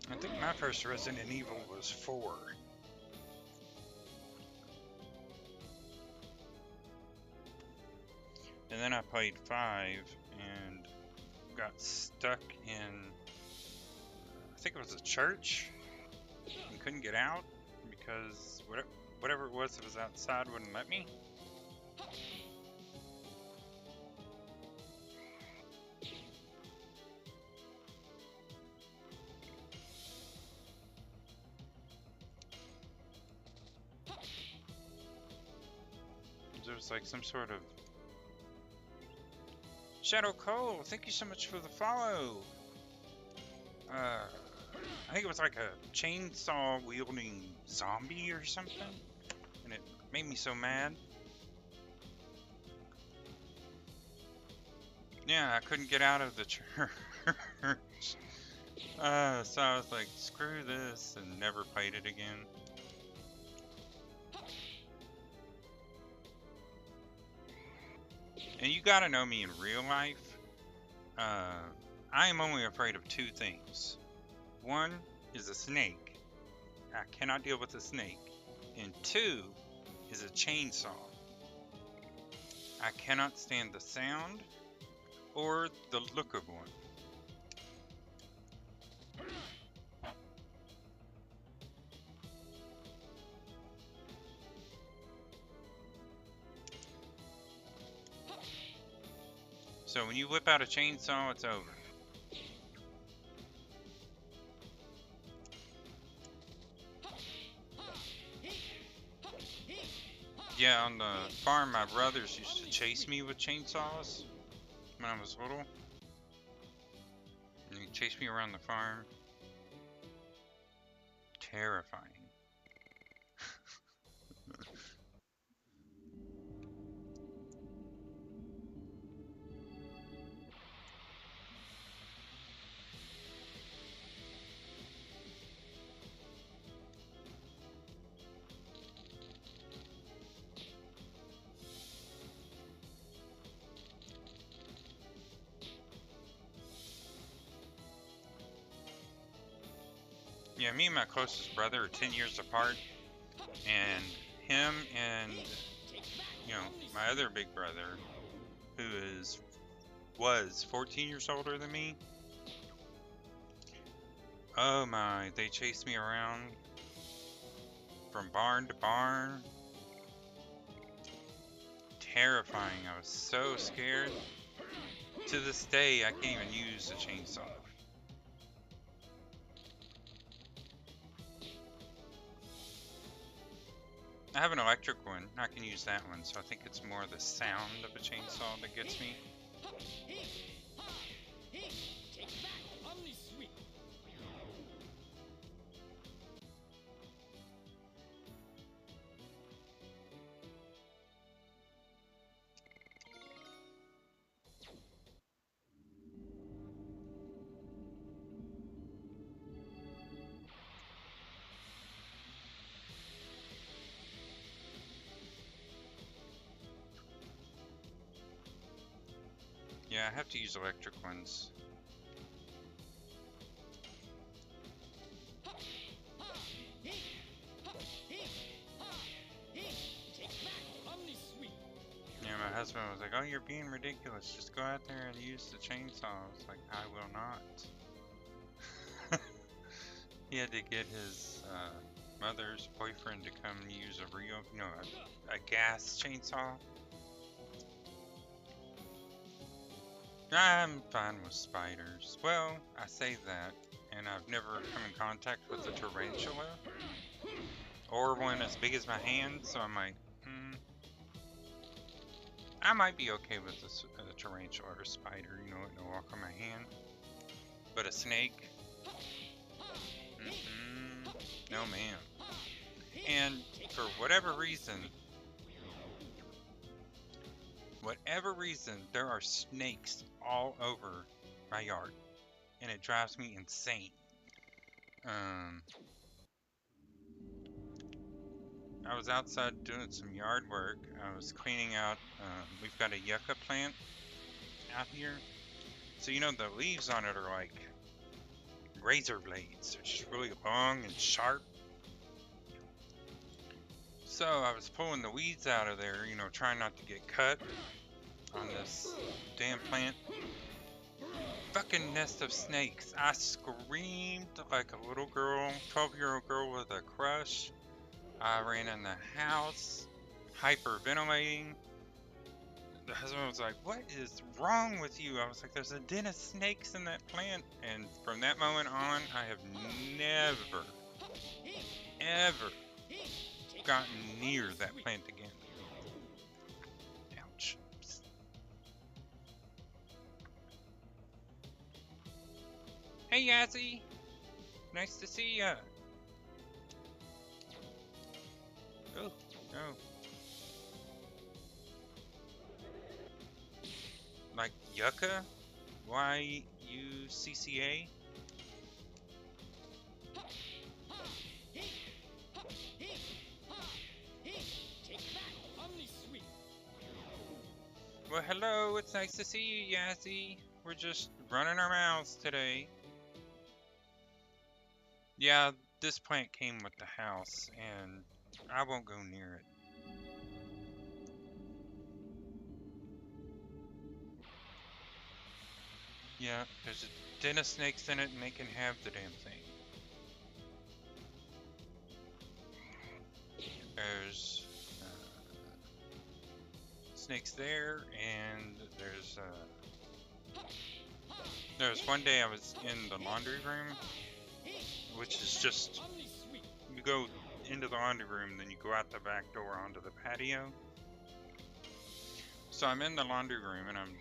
I think my first Resident Evil was 4. And then I played 5 and got stuck in, I think it was a church, and couldn't get out because whatever it was that was outside wouldn't let me. There was like some sort of Shadow Cole, thank you so much for the follow. I think it was like a chainsaw wielding zombie or something, and it made me so mad. Yeah, I couldn't get out of the church. So I was like, screw this, and never played it again. And you gotta know me in real life. I am only afraid of 2 things. One is a snake. I cannot deal with a snake. And 2 is a chainsaw. I cannot stand the sound or the look of one. So when you whip out a chainsaw, it's over. Yeah, on the farm, my brothers used to chase me with chainsaws when I was little. And they chased me around the farm. Terrifying. Yeah, me and my closest brother are 10 years apart, and him and, my other big brother, who was 14 years older than me, oh my, they chased me around from barn to barn. Terrifying. I was so scared. To this day, I can't even use a chainsaw. I have an electric one. I can use that one, so I think it's more the sound of a chainsaw that gets me. Yeah, I have to use electric ones. Yeah, my husband was like, "Oh, you're being ridiculous. Just go out there and use the chainsaw." I was like, "I will not." He had to get his mother's boyfriend to come use a real, a gas chainsaw. I'm fine with spiders. Well, I say that, and I've never come in contact with a tarantula or one as big as my hand, so I'm like, I might be okay with a tarantula or a spider, it'll walk on my hand. But a snake, no ma'am. And for whatever reason, there are snakes all over my yard, and it drives me insane. I was outside doing some yard work. I was cleaning out, we've got a yucca plant out here. So, the leaves on it are like razor blades. They're just really long and sharp. So I was pulling the weeds out of there, trying not to get cut on this damn plant. Fucking nest of snakes. I screamed like a little girl, 12-year-old girl with a crush. I ran in the house, hyperventilating. The husband was like, "What is wrong with you?" I was like, "There's a den of snakes in that plant." And from that moment on, I have never, ever gotten near that plant again. Ouch. Hey, Yazzie. Nice to see ya. Oh, no. Like yucca? Y-U-C-C-A? Well, hello. It's nice to see you, Yazzie. We're just running our mouths today. Yeah, this plant came with the house, and I won't go near it. Yeah, there's a den of snakes in it, and they can have the damn thing. There's snakes there, and there's one day I was in the laundry room, which is just, you go into the laundry room, then you go out the back door onto the patio. So I'm in the laundry room, and I'm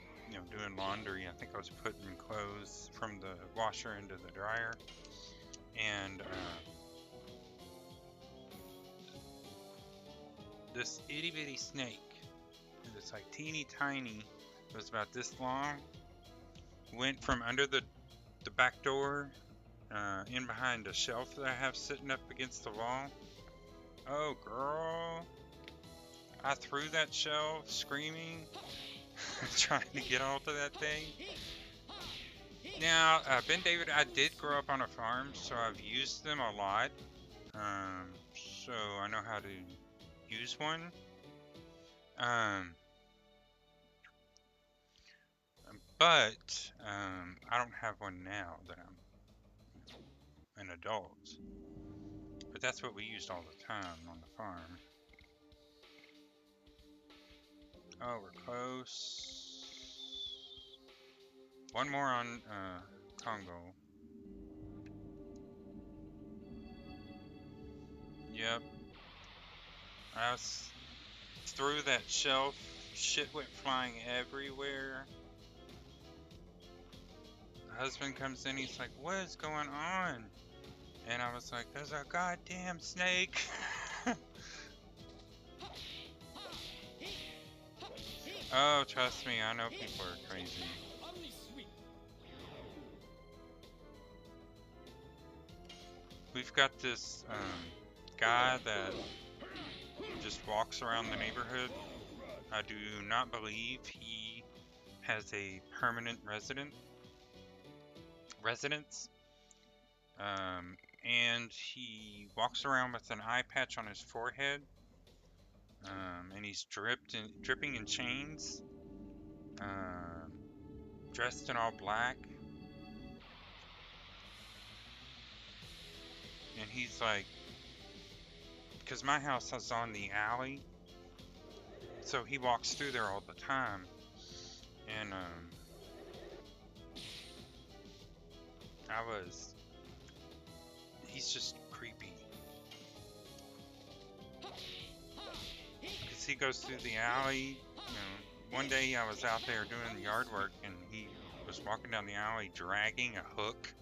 doing laundry. I think I was putting clothes from the washer into the dryer, and this itty bitty snake, it's like teeny tiny, it was about this long, went from under the back door in behind a shelf that I have sitting up against the wall. Oh girl, I threw that shelf screaming, trying to get hold of that thing. Now, Ben David, I did grow up on a farm, so I've used them a lot. So I know how to use one. But I don't have one now that I'm an adult. But that's what we used all the time on the farm. Oh, we're close. One more on Congo. Yep. I was through that shelf, shit went flying everywhere. The husband comes in, he's like, "What is going on?" And I was like, "There's a goddamn snake." Oh, trust me, I know people are crazy. We've got this guy that just walks around the neighborhood. I do not believe he has a permanent residence. And he walks around with an eye patch on his forehead. And he's dripping in chains. Um, Dressed in all black. And he's like, because my house is on the alley, so he walks through there all the time. And he's just creepy. Because he goes through the alley. One day I was out there doing yard work, and he was walking down the alley dragging a hook.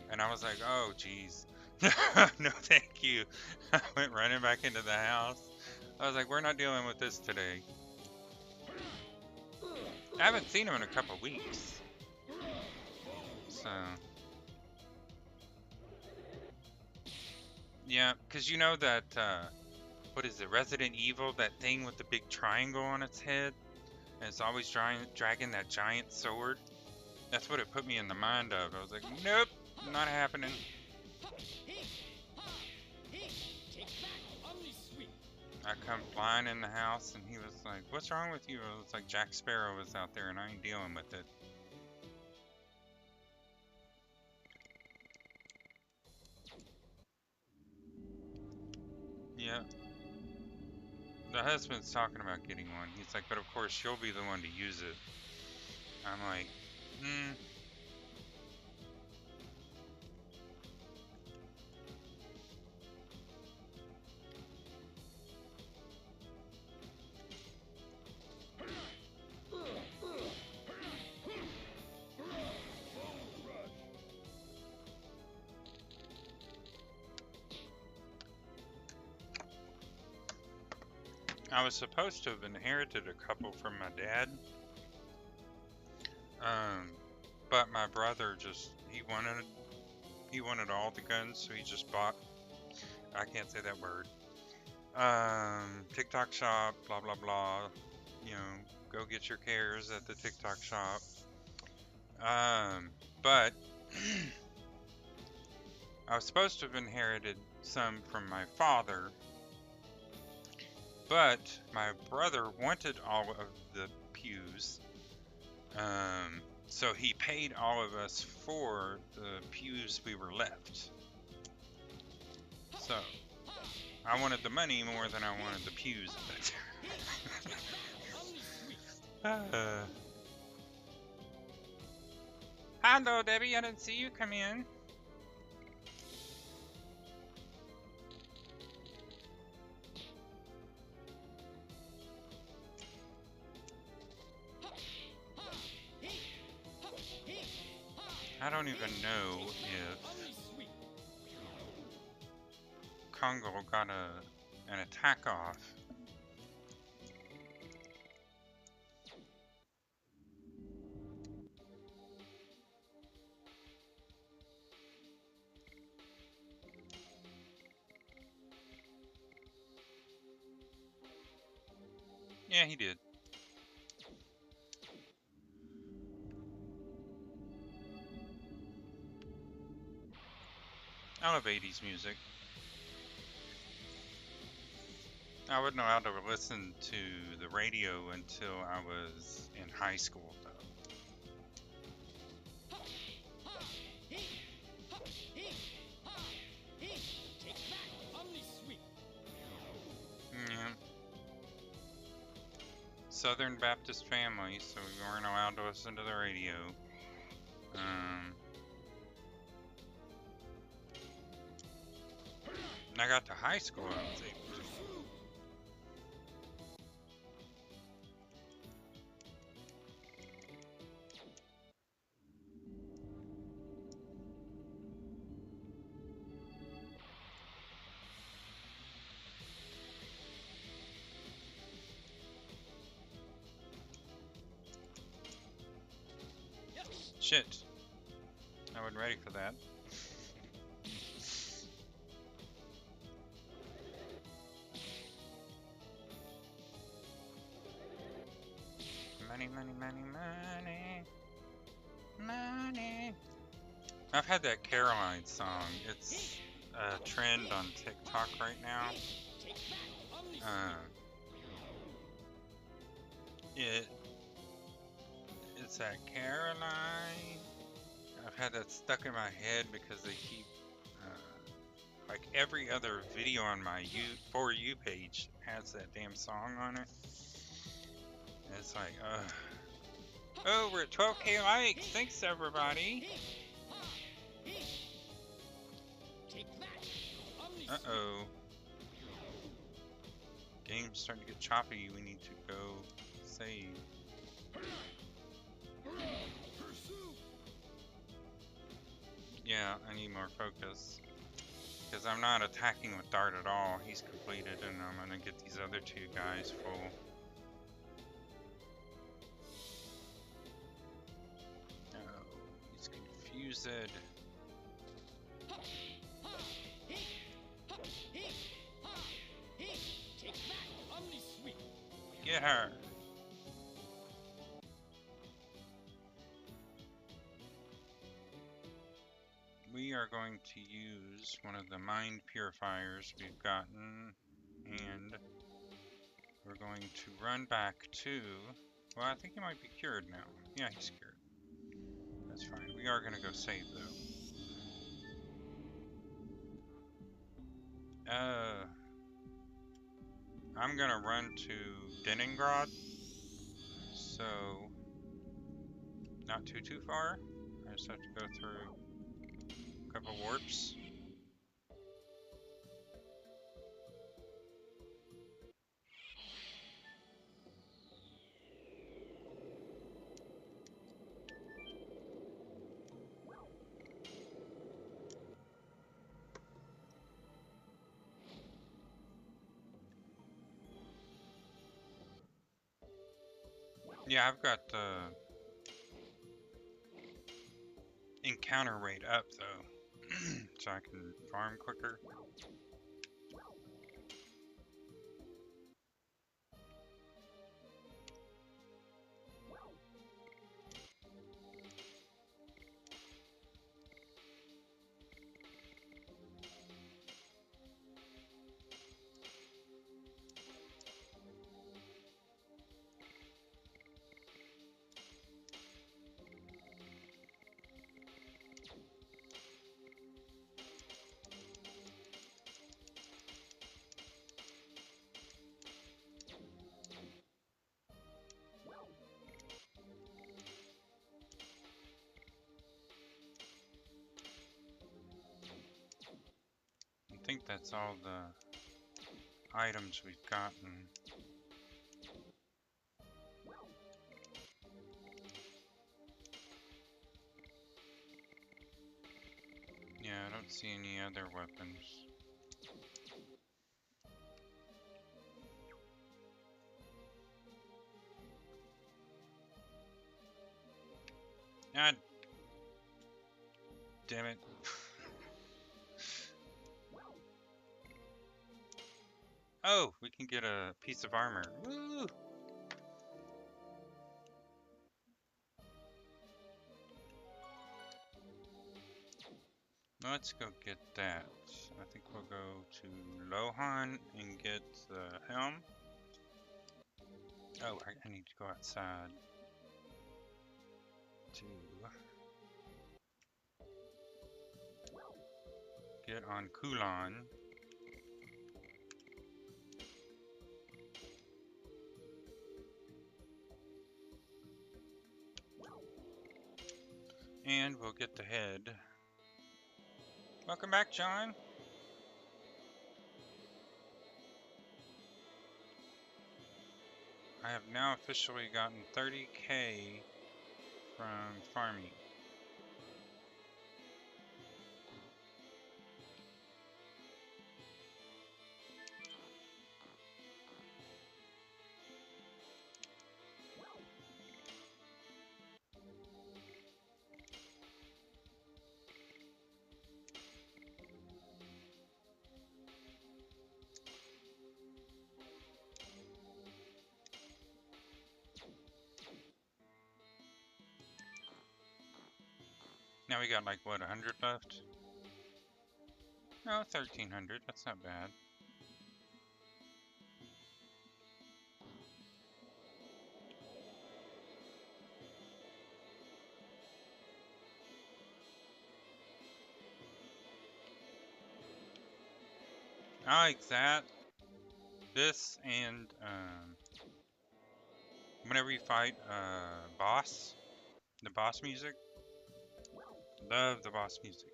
And I was like, oh, geez. No, thank you. I went running back into the house. I was like, we're not dealing with this today. I haven't seen him in a couple weeks. So. Yeah, because you know that, what is it, Resident Evil, that thing with the big triangle on its head? And it's always dragging that giant sword? That's what it put me in the mind of. I was like, nope, not happening. I come flying in the house, and he was like, what's wrong with you? It was like Jack Sparrow was out there, and I ain't dealing with it. Yeah. The husband's talking about getting one. He's like, but of course, you'll be the one to use it. I'm like, I was supposed to have inherited a couple from my dad. But my brother he wanted all the guns, so he just bought, I can't say that word. TikTok shop, blah blah blah. Go get your cares at the TikTok shop. But I was supposed to have inherited some from my father, but my brother wanted all of the pews. So he paid all of us for the pews we were left. So I wanted the money more than I wanted the pews at that time. Hello, Debbie. I didn't see you come in. I don't even know if Congo got an attack off. Yeah, he did. I love 80s music. I wouldn't know how to listen to the radio until I was in high school, though. Yeah. Southern Baptist family, so we weren't allowed to listen to the radio. When I got to high school, I was able to. Shit. I wasn't ready for that. Money, money, money, money. Money. I've had that Caroline song. It's a trend on TikTok right now. It's that Caroline. I've had that stuck in my head because they keep, like every other video on my For You page has that damn song on it. And it's like, oh, we're at 12K likes. Thanks, everybody. Uh-oh. Game's starting to get choppy. We need to go save. Yeah, I need more focus. Because I'm not attacking with Dart at all. He's completed, and I'm gonna get these other two guys full. Oh, he's confused. Get her! We are going to use one of the mind purifiers we've gotten, and we're going to run back to... Well, I think he might be cured now. Yeah, he's cured. That's fine. We are going to go save, though. I'm going to run to Leningrad, so not too far. I just have to go through a couple warps. Yeah, I've got the encounter rate up though, so I can farm quicker. I think that's all the items we've gotten. Yeah, I don't see any other weapons. God damn it. Oh, we can get a piece of armor. Woo! Let's go get that. I think we'll go to Lohan and get the helm. Oh, I need to go outside to get on Kulan. And we'll get the head. Welcome back, John. I have now officially gotten 30K from farming. Now we got like, what, 100 left? No, 1,300. That's not bad. I like that. This and whenever you fight boss, the boss music. Love the boss music.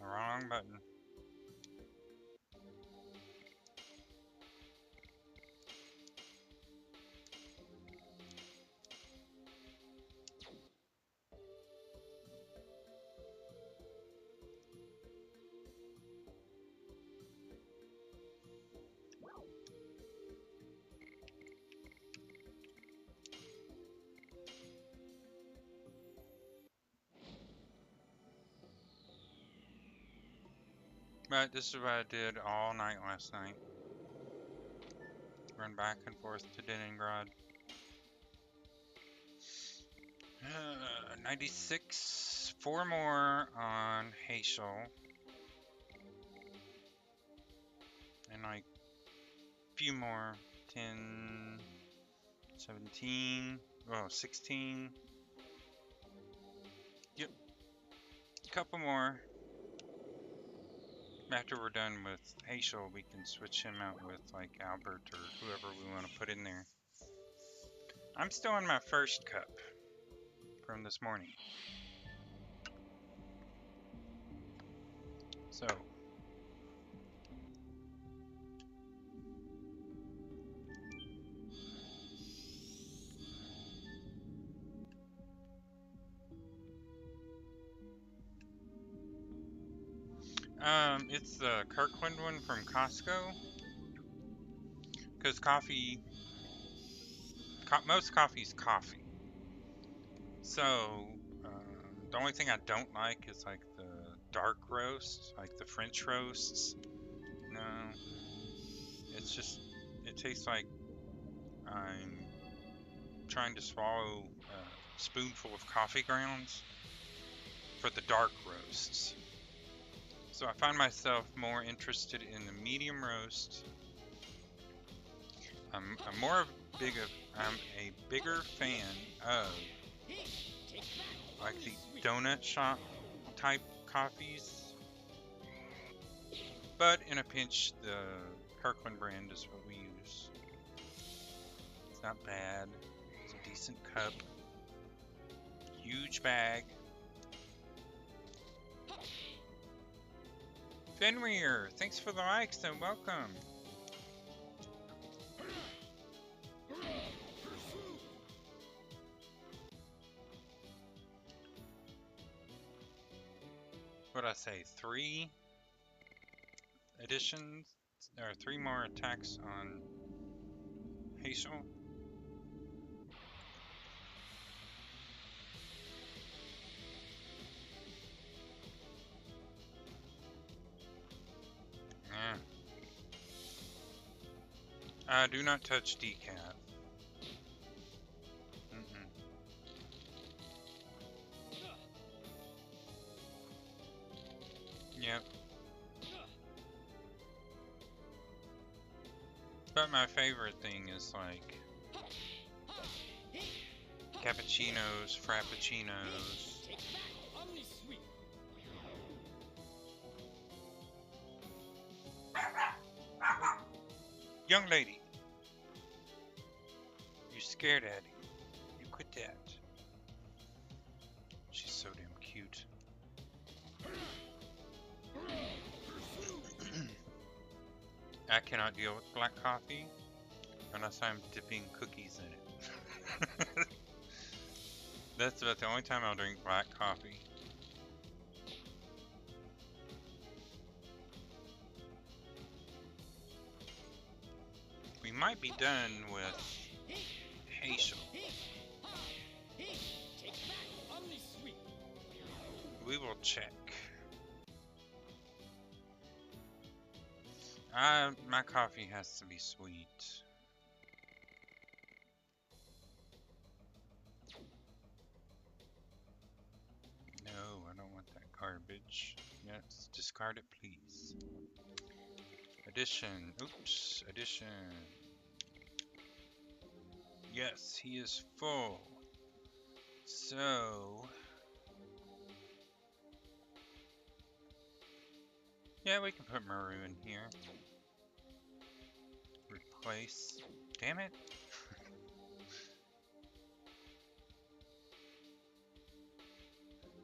Wrong button. But this is what I did all night last night. Run back and forth to Leningrad. 96. 4 more on Hazel. And like few more. 10, 17, well, 16. Yep. Couple more. After we're done with Hazel, we can switch him out with like Albert or whoever we want to put in there. I'm still on my first cup from this morning. So, it's the Kirkland one from Costco. Because coffee, most coffee's coffee. So, the only thing I don't like is like the dark roast, like the French roasts. No, it's just, it tastes like I'm trying to swallow a spoonful of coffee grounds for the dark roasts. So I find myself more interested in the medium roast. I'm a bigger fan of like the donut shop type coffees. But in a pinch, the Kirkland brand is what we use. It's not bad. It's a decent cup. Huge bag. Fenrir, thanks for the likes and welcome. What'd I say? 3 additions? There are 3 more attacks on Hazel. Yeah. Do not touch decaf. Yep. But my favorite thing is like cappuccinos, frappuccinos. Young lady, you scared Addie. You quit that. She's so damn cute. I cannot deal with black coffee unless I'm dipping cookies in it. That's about the only time I'll drink black coffee. We might be done with Hazel. We will check. My coffee has to be sweet. No. garbage. Yes, discard it, please. Addition. Oops. Addition. Yes, he is full. So... yeah, we can put Maru in here. Replace. Damn it.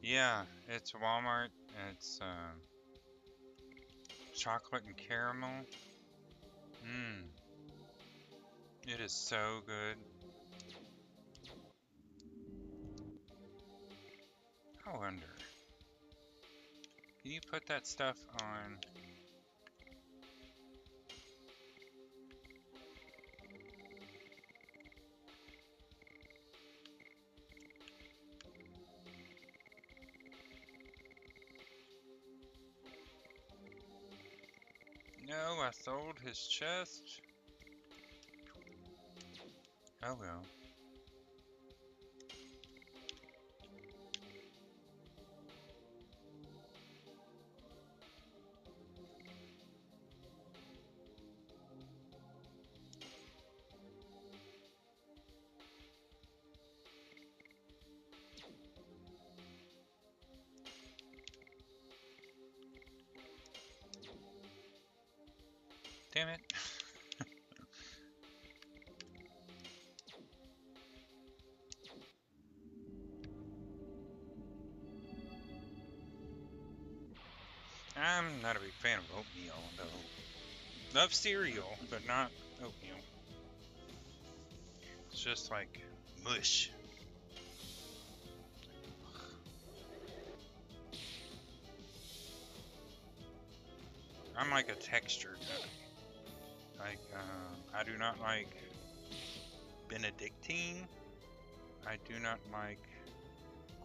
Yeah, it's Walmart. It's chocolate and caramel. Mmm. It is so good. I wonder. Can you put that stuff on? No, I sold his chest. Oh well. Damn it. I'm not a big fan of oatmeal, though. Love cereal, but not oatmeal. It's just like mush. I'm like a texture guy. Like, I do not like Benedictine. I do not like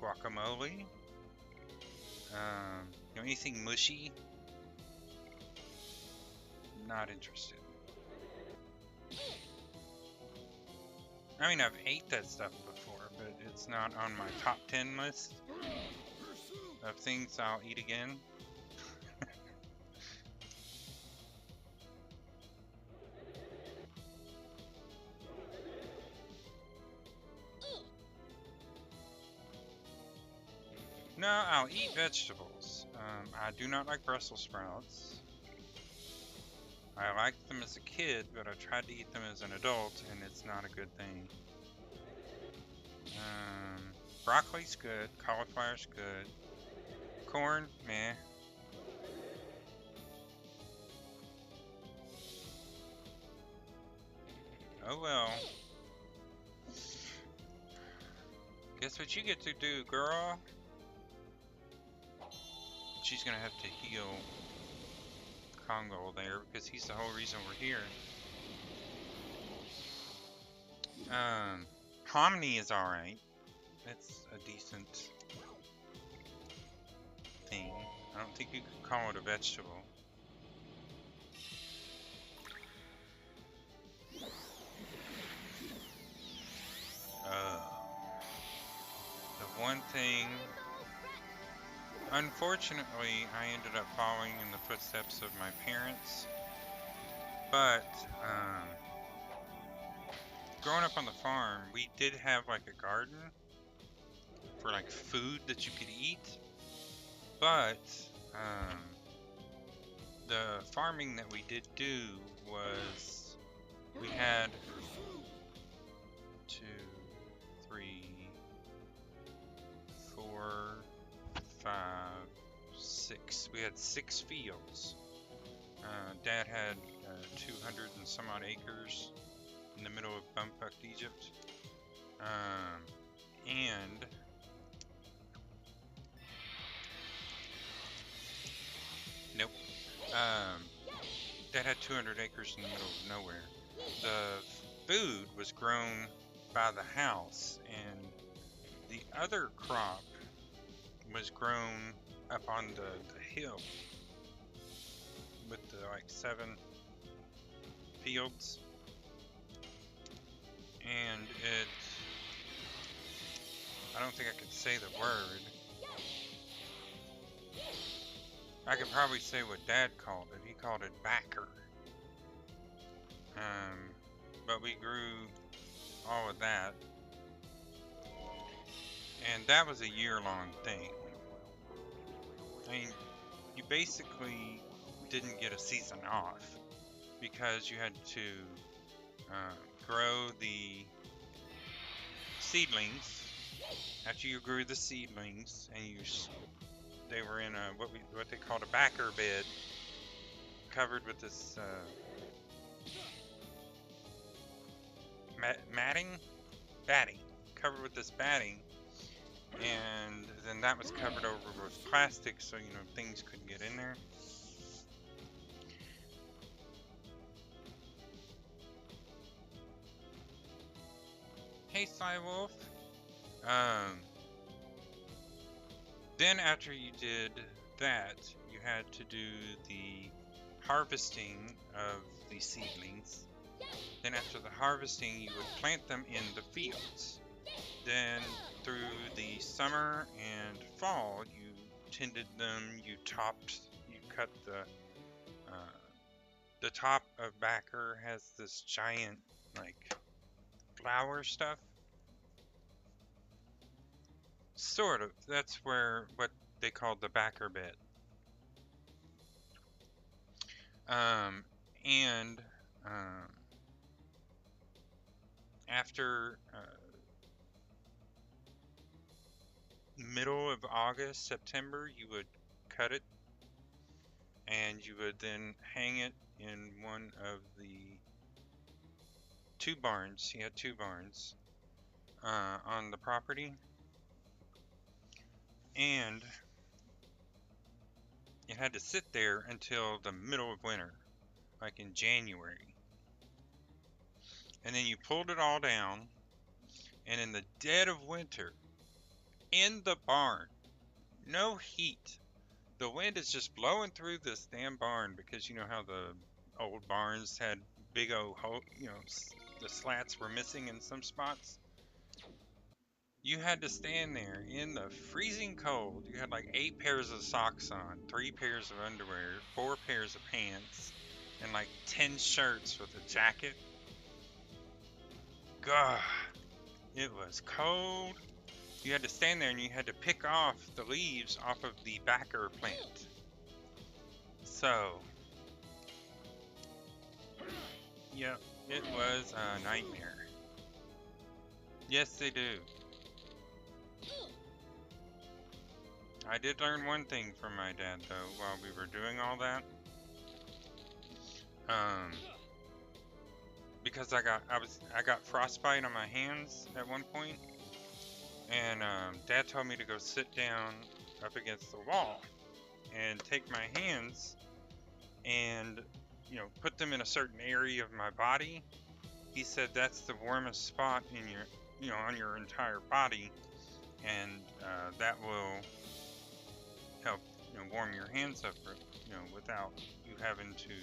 guacamole. Anything mushy, not interested. I mean, I've ate that stuff before, but it's not on my top 10 list of things I'll eat again. No, I'll eat vegetables. I do not like Brussels sprouts. I liked them as a kid, but I tried to eat them as an adult, and it's not a good thing. Broccoli's good. Cauliflower's good. Corn, meh. Oh well. Guess what you get to do, girl? She's gonna have to heal Congo there because he's the whole reason we're here. Hominy is alright. It's a decent thing. I don't think you could call it a vegetable. The one thing, unfortunately, I ended up following in the footsteps of my parents, but growing up on the farm, we did have like a garden for like food that you could eat, but the farming that we did do was we had 2, 3, 4, 5, 6. We had 6 fields. Dad had 200 and some odd acres in the middle of Bumfucked Egypt. And nope. Dad had 200 acres in the middle of nowhere. The food was grown by the house, and the other crop was grown up on the hill with the like 7 fields, and I don't think I could say the word. I could probably say what Dad called it. He called it backer. But we grew all of that, and that was a year-long thing. I mean, you basically didn't get a season off because you had to grow the seedlings. After you grew the seedlings, and they were in a what they called a backer bed, covered with this batting, covered with this batting, and then that was covered over with plastic, so you know things couldn't get in there. Hey, Cywolf. Then after you did that, you had to do the harvesting of the seedlings. Then after the harvesting, you would plant them in the fields. Then through the summer and fall, you tended them, you cut the top of backer has this giant like flower stuff. Sort of. That's what they called the backer bed. And after middle of August, September, you would cut it, and you would then hang it in one of the two barns. He had two barns on the property, and it had to sit there until the middle of winter, like in January. And then you pulled it all down, and in the dead of winter, in the barn, no heat, the wind is just blowing through this damn barn, because you know how the old barns had big old hole, you know, the slats were missing in some spots. You had to stand there in the freezing cold. You had like 8 pairs of socks on, 3 pairs of underwear, 4 pairs of pants, and like 10 shirts with a jacket. God, it was cold. You had to stand there and you had to pick off the leaves off of the backer plant. So, yep, it was a nightmare. Yes, they do. I did learn one thing from my dad though while we were doing all that. Because I got frostbite on my hands at one point, and Dad told me to go sit down up against the wall and take my hands and put them in a certain area of my body. He said that's the warmest spot in your on your entire body, and that will help warm your hands up, without you having to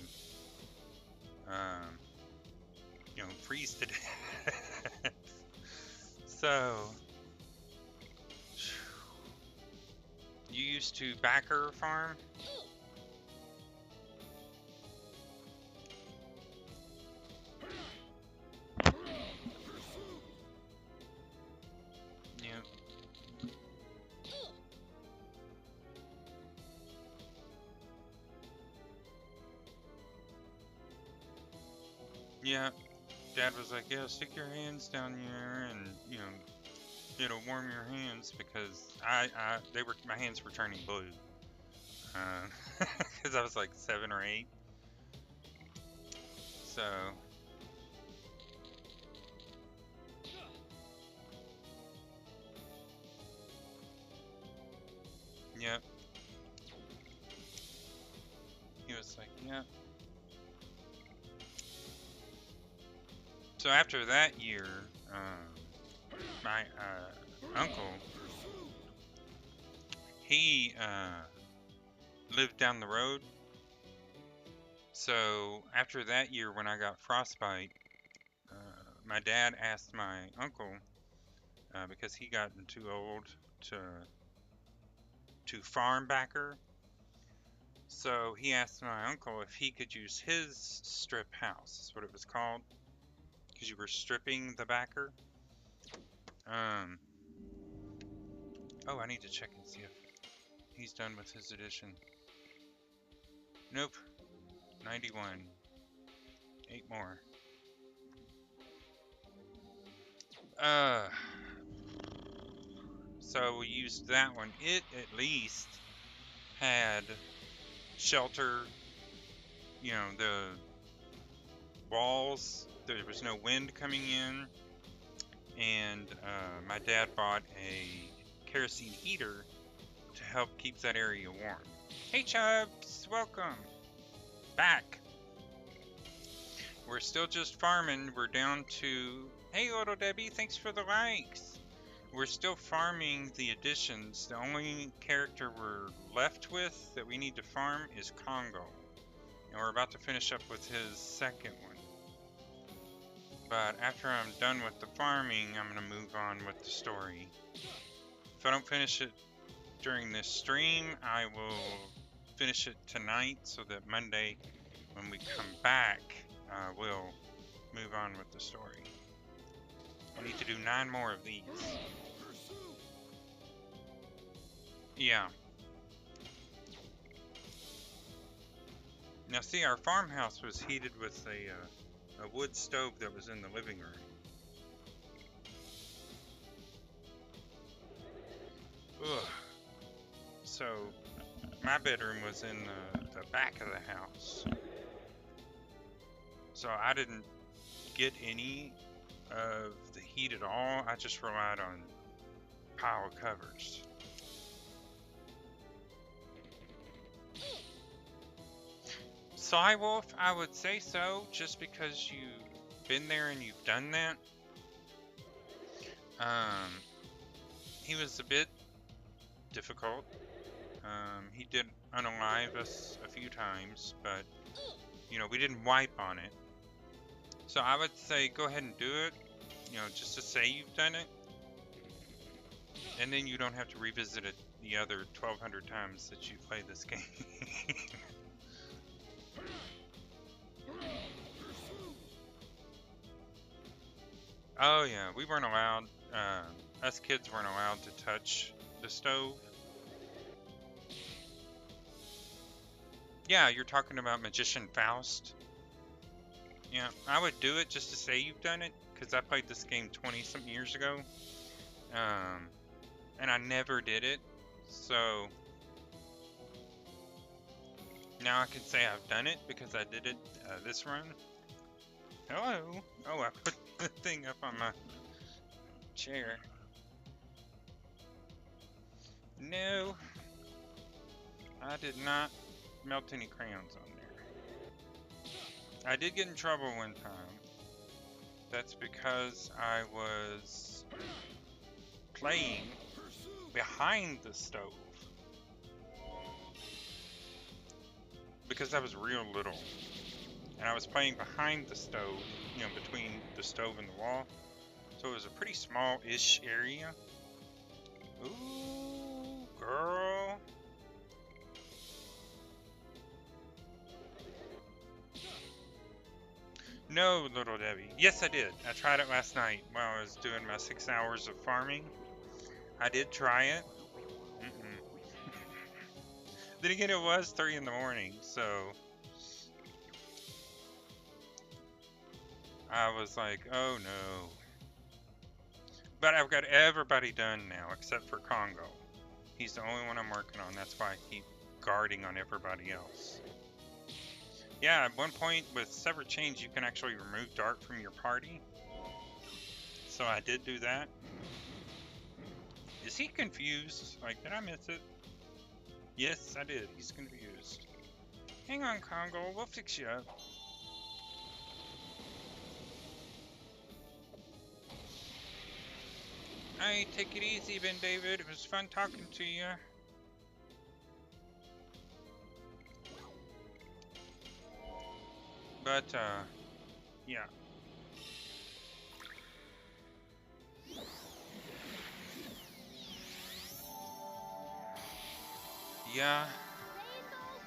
freeze to death. So, you used to backer farm? Yeah. Yeah. Dad was like, yeah, stick your hands down here, and it'll warm your hands, because my hands were turning blue, because I was like 7 or 8. So yep. He was like, yeah. So after that year, my uncle, he lived down the road. So after that year, when I got frostbite, my dad asked my uncle, because he gotten too old to farm backer, So he asked my uncle if he could use his strip house, is what it was called, because you were stripping the backer. Um, oh, I need to check and see if he's done with his addition. Nope, 91. 8 more. Uh, so we used that one. It at least had shelter, you know, the walls, there was no wind coming in, and my dad bought a kerosene heater to help keep that area warm. Hey Chubbs, welcome back. We're still just farming. We're down to, hey little Debbie, thanks for the likes. We're still farming the additions. The only character we're left with that we need to farm is Congo. And we're about to finish up with his second one. But after I'm done with the farming, I'm going to move on with the story. If I don't finish it during this stream, I will finish it tonight so that Monday, when we come back, we'll move on with the story. I need to do 9 more of these. Yeah. Now see, our farmhouse was heated with a wood stove that was in the living room. Ugh. So my bedroom was in the back of the house. So I didn't get any of the heat at all. I just relied on pile covers. Wolf, I would say so, just because you've been there and you've done that. He was a bit difficult. He did unalive us a few times, but you know, we didn't wipe on it. So I would say go ahead and do it, you know, just to say you've done it. And then you don't have to revisit it the other 1,200 times that you play this game. Oh yeah, we weren't allowed, us kids weren't allowed to touch the stove. Yeah, you're talking about Magician Faust. Yeah, I would do it just to say you've done it, because I played this game 20-something years ago. And I never did it, so now I can say I've done it because I did it this run. Hello? Oh, I put the thing up on my chair. No, I did not melt any crayons on there. I did get in trouble one time. That's because I was playing behind the stove. Because I was real little. And I was playing behind the stove, you know, between the stove and the wall. So it was a pretty small-ish area. Ooh, girl. No, little Debbie. Yes, I did. I tried it last night while I was doing my 6 hours of farming. I did try it. Then again, it was 3 in the morning, so I was like, oh no. But I've got everybody done now except for Congo. He's the only one I'm working on. That's why I keep guarding on everybody else. Yeah, at one point with Severed Chains, you can actually remove Dark from your party. So I did do that. Is he confused? Like, did I miss it? Yes, I did. He's confused. Hang on, Congo. We'll fix you up. Hey, take it easy, Ben David. It was fun talking to you. But, yeah. Yeah,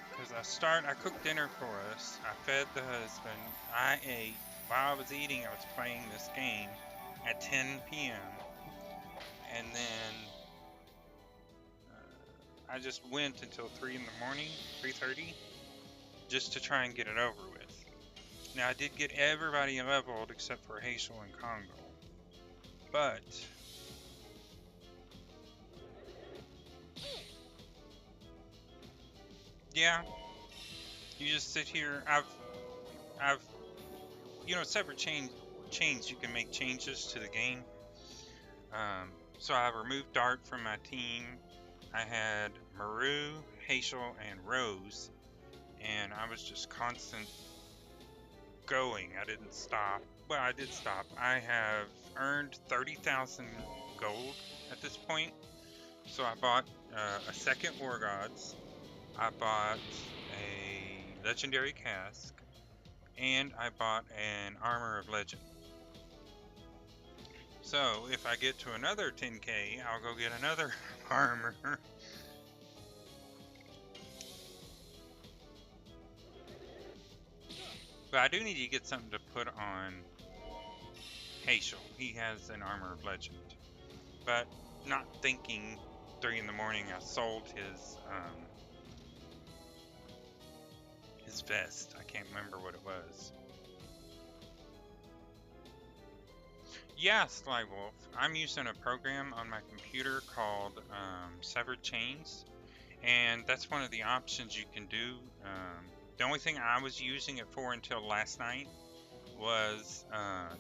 because was I cooked dinner for us. I fed the husband. I ate. While I was eating, I was playing this game at 10 p.m. And then I just went until 3 in the morning, 3:30, just to try and get it over with. Now, I did get everybody leveled except for Hazel and Congo. But yeah, you just sit here. I've, separate chains. You can make changes to the game. So I removed Dart from my team. I had Maru, Hazel, and Rose, and I was just constant going. I didn't stop. Well, I did stop. I have earned 30,000 gold at this point. So I bought a second War Gods. I bought a legendary cask, and I bought an Armor of Legend. So if I get to another 10k, I'll go get another armor. But I do need to get something to put on Hazel. He has an Armor of Legend. But not thinking 3 in the morning, I sold his vest. I can't remember what it was. Yeah, Sly Wolf. I'm using a program on my computer called Severed Chains, and that's one of the options you can do. The only thing I was using it for until last night was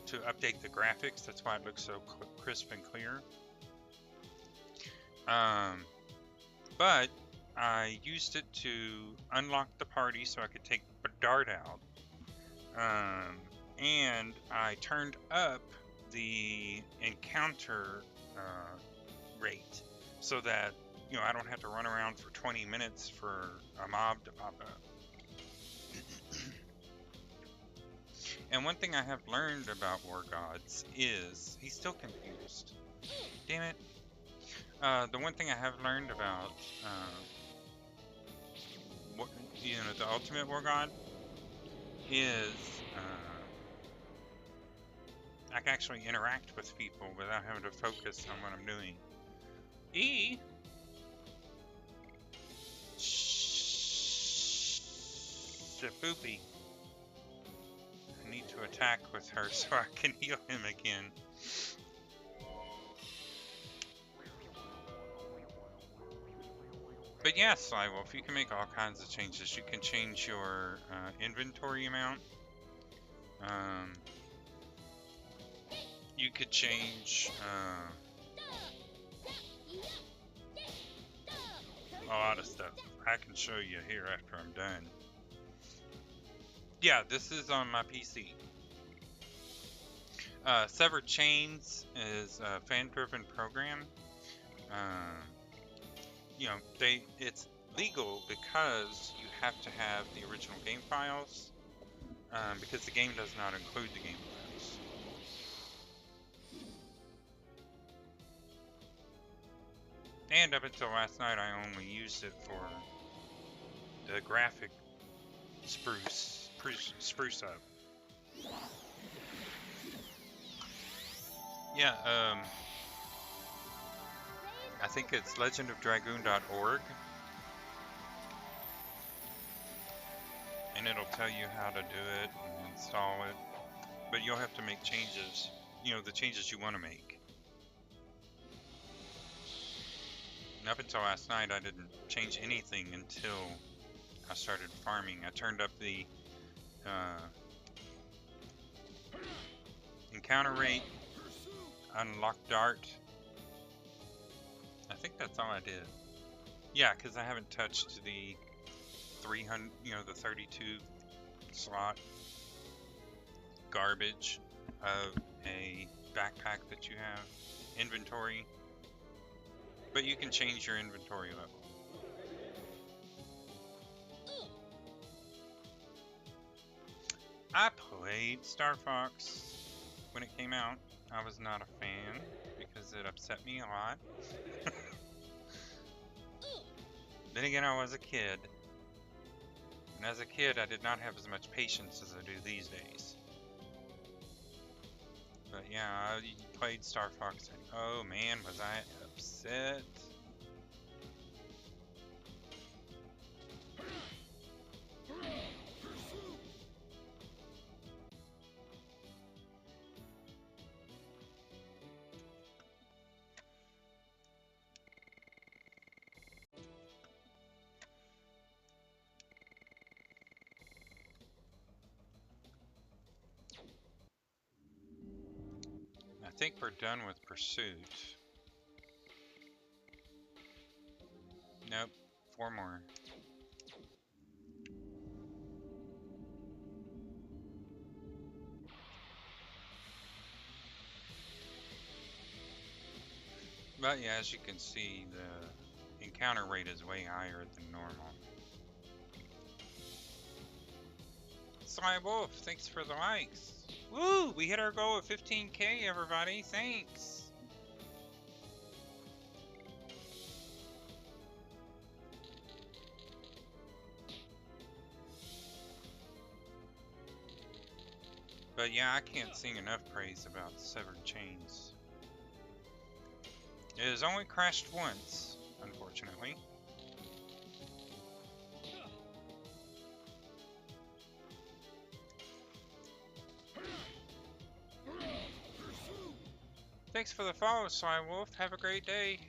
to update the graphics. That's why it looks so crisp and clear. But I used it to unlock the party so I could take Dart out. And I turned up the encounter rate so that I don't have to run around for 20 minutes for a mob to pop up. And one thing I have learned about War Gods is he's still confused. Damn it. The one thing I have learned about the Ultimate War God is I can actually interact with people without having to focus on what I'm doing. Shaboopy. I need to attack with her so I can heal him again. But yeah, Slywolf, you can make all kinds of changes. You can change your inventory amount. You could change a lot of stuff. I can show you here after I'm done. Yeah, this is on my PC. Severed Chains is a fan-driven program. It's legal because you have to have the original game files, because the game does not include the game files. And up until last night, I only used it for the graphic spruce up. Yeah, I think it's legendofdragoon.org, and it'll tell you how to do it and install it, but you'll have to make changes, the changes you want to make. And up until last night, I didn't change anything until I started farming. I turned up the encounter rate, unlocked Dart. I think that's all I did. Yeah, because I haven't touched the 300, the 32 slot garbage of a backpack that you have, inventory. But you can change your inventory level. I played Star Fox when it came out. I was not a fan because it upset me a lot. Then again, I was a kid. And as a kid, I did not have as much patience as I do these days. But yeah, I played Star Fox, and oh man, was I upset. I think we're done with Pursuit. Nope, 4 more. But yeah, as you can see, the encounter rate is way higher than normal. Sly Wolf, thanks for the likes. Woo! We hit our goal of 15K, everybody. Thanks. But yeah, I can't sing enough praise about Severed Chains. It has only crashed once, unfortunately. Thanks for the follow, Sly Wolf. Have a great day.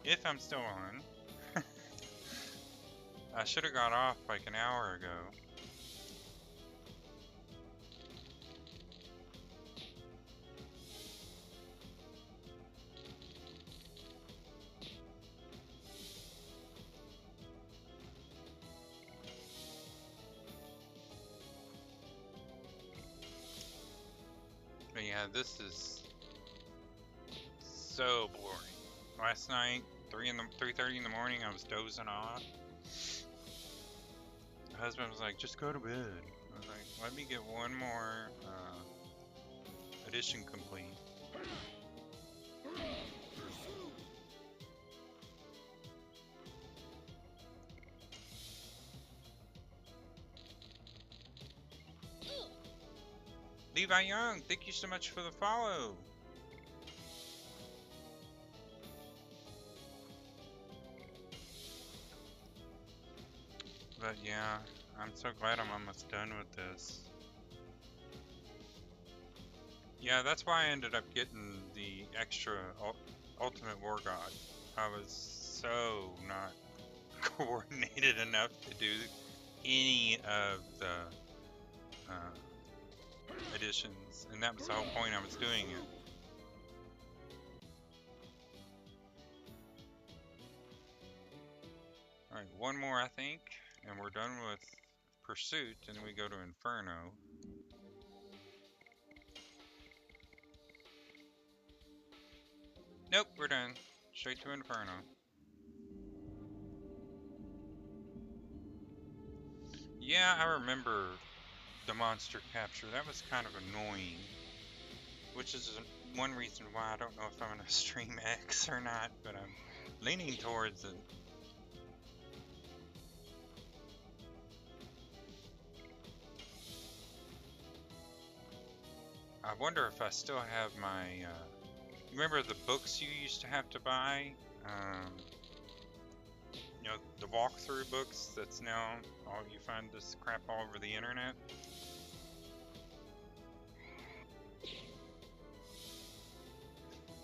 If I'm still on. I should have got off like an hour ago. But yeah, this is so boring. Last night, 3:30 in the morning, I was dozing off. My husband was like, "Just go to bed." I was like, "Let me get one more edition complete." Levi Young, thank you so much for the follow. But yeah, I'm so glad I'm almost done with this. Yeah, that's why I ended up getting the extra Ultimate War God. I was so not coordinated enough to do any of the editions, and that was the whole point I was doing it. Alright, one more I think, and we're done with Pursuit, and then we go to Inferno. Nope, we're done. Straight to Inferno. Yeah, I remember the monster capture. That was kind of annoying. Which is one reason why I don't know if I'm going to stream X or not, but I'm leaning towards it. I wonder if I still have my, remember the books you used to have to buy? You know, the walkthrough books that's now, all you find this crap all over the internet?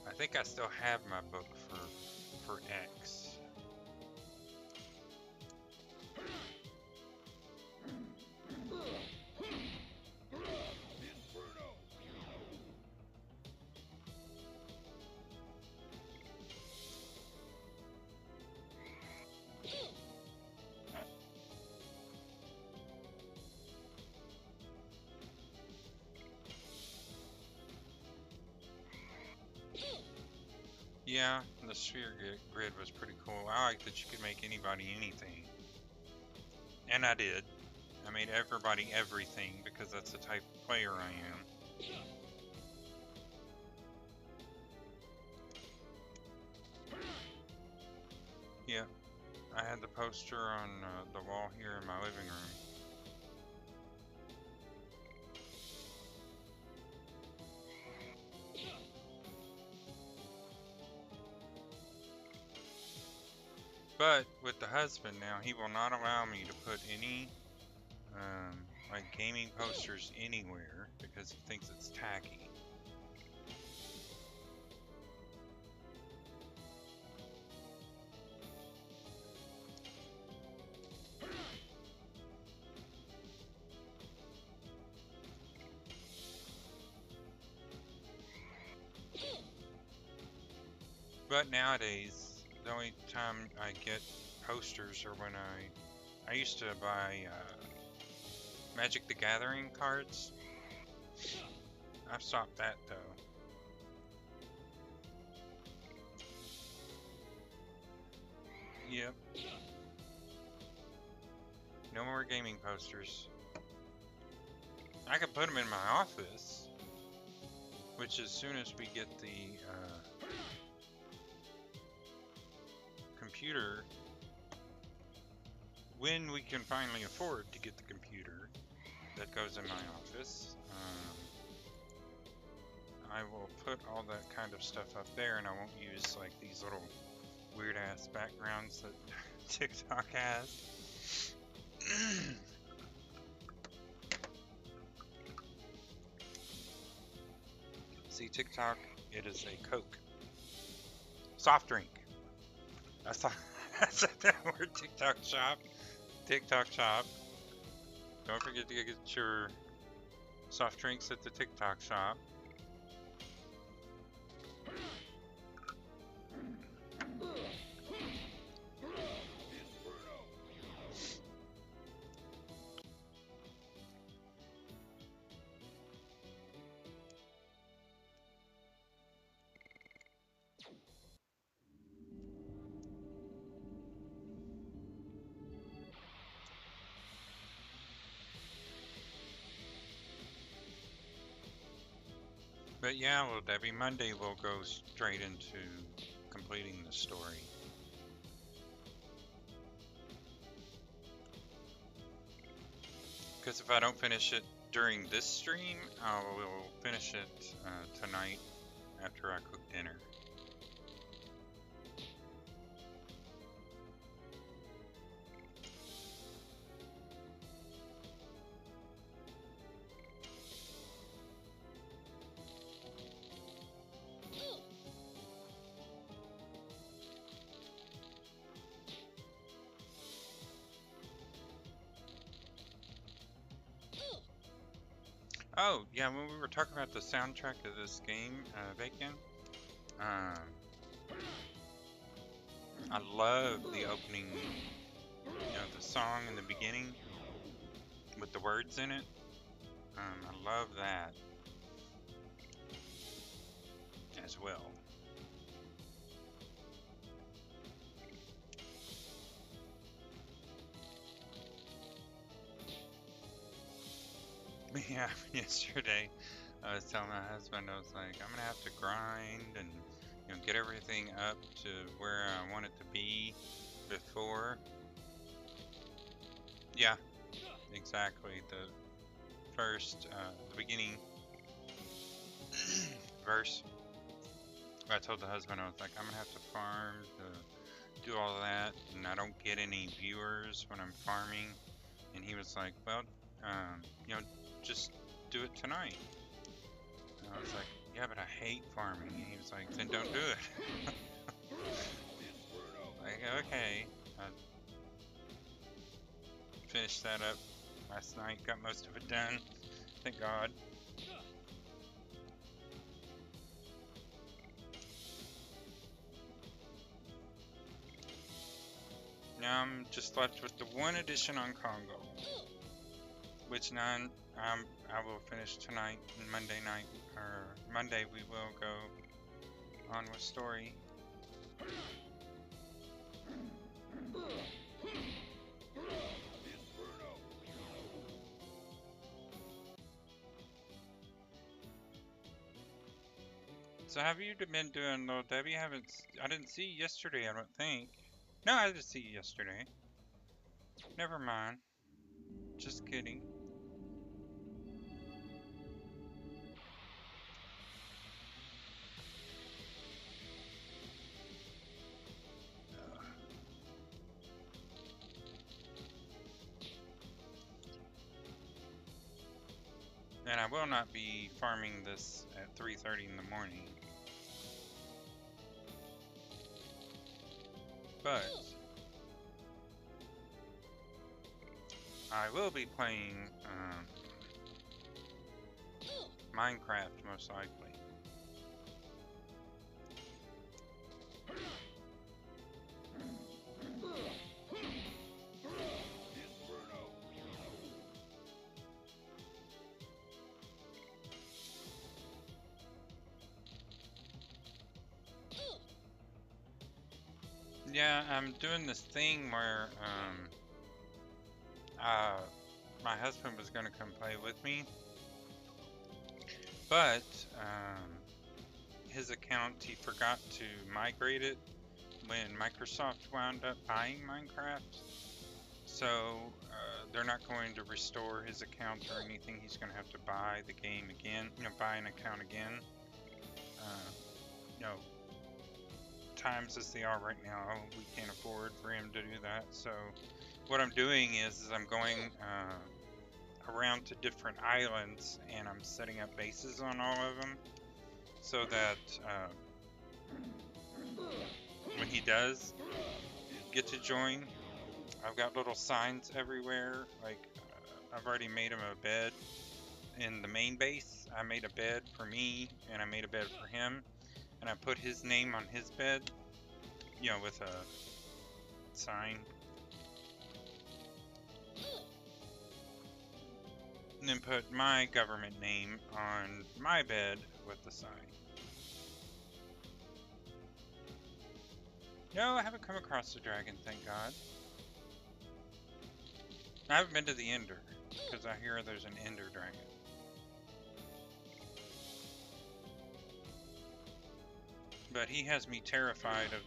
I think I still have my book for X. Yeah, the sphere grid was pretty cool. I like that you could make anybody anything. And I did. I made everybody everything because that's the type of player I am. I had the poster on the wall here in my living room. But with the husband now, he will not allow me to put any like gaming posters anywhere because he thinks it's tacky. But nowadays, the only time I get posters are when I used to buy Magic the Gathering cards. I've stopped that though. Yep. No more gaming posters. I could put them in my office, which as soon as we get the computer, when we can finally afford to get the computer that goes in my office, I will put all that kind of stuff up there, and I won't use like these little weird ass backgrounds that TikTok has. See, TikTok, it is a Coke. Soft drink. That's a word. TikTok shop. TikTok shop. Don't forget to get your soft drinks at the TikTok shop. But yeah, well, Debbie, Monday we'll go straight into completing the story. Because if I don't finish it during this stream, I will finish it tonight after I cook dinner. Oh, yeah, when we were talking about the soundtrack of this game, Bacon, I love the opening, the song in the beginning with the words in it. I love that as well. Yeah, yesterday I was telling my husband, I was like, I'm gonna have to grind and get everything up to where I want it to be before. Yeah, exactly. The first, the beginning verse. I told the husband, I was like, I'm gonna have to farm to do all of that, and I don't get any viewers when I'm farming. And he was like, well, just do it tonight. And I was like, yeah, but I hate farming. And he was like, then don't do it. Like, okay. I finished that up last night, got most of it done. Thank God. Now I'm just left with the one edition on Congo, which none I will finish tonight and Monday night, or Monday we will go on with story. So have you been doing, little Debbie? I didn't see you yesterday, I don't think. No, I didn't see you yesterday. Never mind. Just kidding. And I will not be farming this at 3:30 in the morning. But I will be playing Minecraft most likely. Yeah, I'm doing this thing where my husband was gonna come play with me, but his account, he forgot to migrate it when Microsoft wound up buying Minecraft. So they're not going to restore his account or anything. He's going to have to buy the game again, buy an account again. You know, times as they are right now, we can't afford for him to do that. So what I'm doing is I'm going around to different islands and I'm setting up bases on all of them so that when he does get to join, I've got little signs everywhere. Like I've already made him a bed in the main base. I made a bed for me and I made a bed for him, and I put his name on his bed, with a sign, and then put my government name on my bed with the sign. No, I haven't come across the dragon, thank God. I haven't been to the Ender, because I hear there's an Ender dragon. But he has me terrified of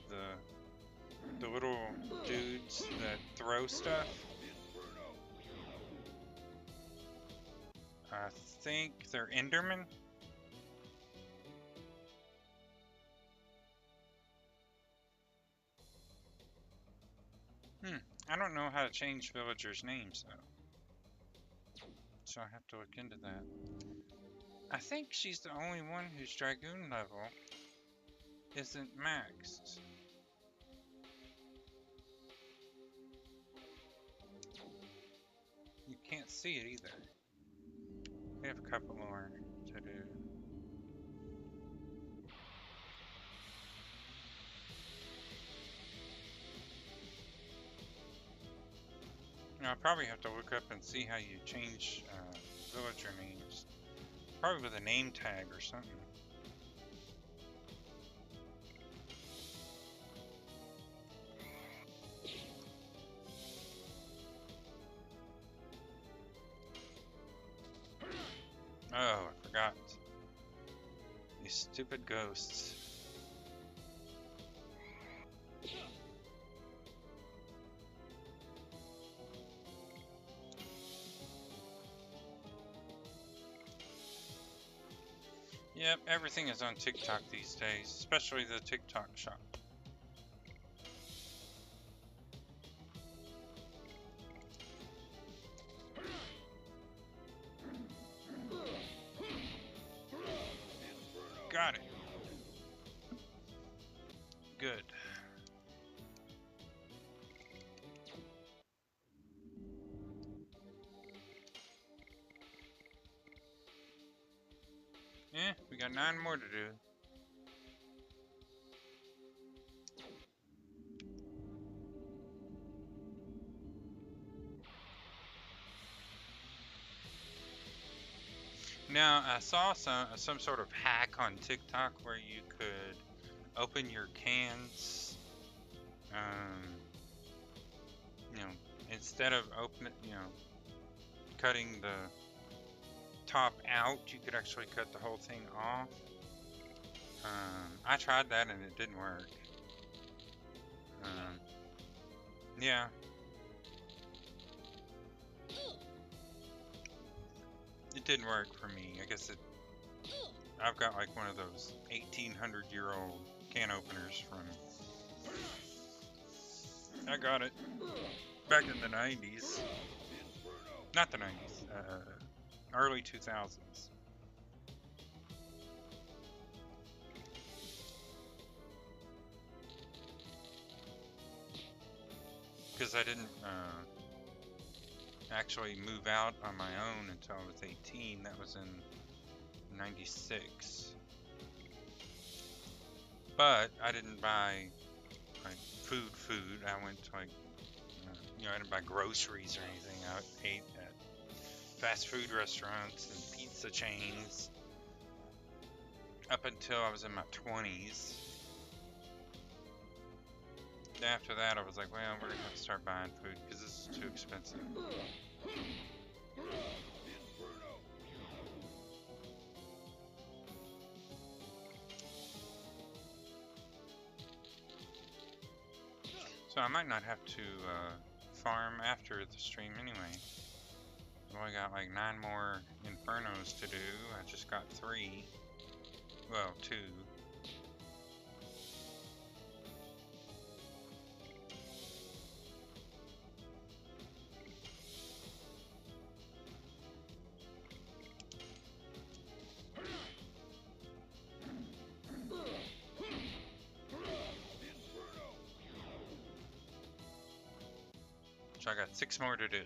the little dudes that throw stuff. I think they're Endermen. I don't know how to change villagers' names though, so I have to look into that. I think she's the only one whose Dragoon level isn't maxed. You can't see it either. We have a couple more to do. I'll probably have to look up and see how you change villager names. Probably with a name tag or something. Oh, I forgot. These stupid ghosts. Yep, everything is on TikTok these days, especially the TikTok shop. Got it. Good. We got 9 more to do. Now, I saw some sort of hack on TikTok where you could open your cans, instead of cutting the top out, you could actually cut the whole thing off. I tried that and it didn't work. Yeah. It didn't work for me. I guess I've got like one of those 1800-year-old can openers from. I got it back in the 90s. Not the 90s. Early 2000s. Because I didn't actually move out on my own until I was 18. That was in 96. But I didn't buy like food. I went to like, I didn't buy groceries or anything. I ate at fast food restaurants and pizza chains up until I was in my 20s. After that, I was like, well, we're gonna have to start buying food because this is too expensive. So I might not have to farm after the stream anyway. I've only got like 9 more infernos to do. I just got 3. Well, 2. So I got 6 more to do.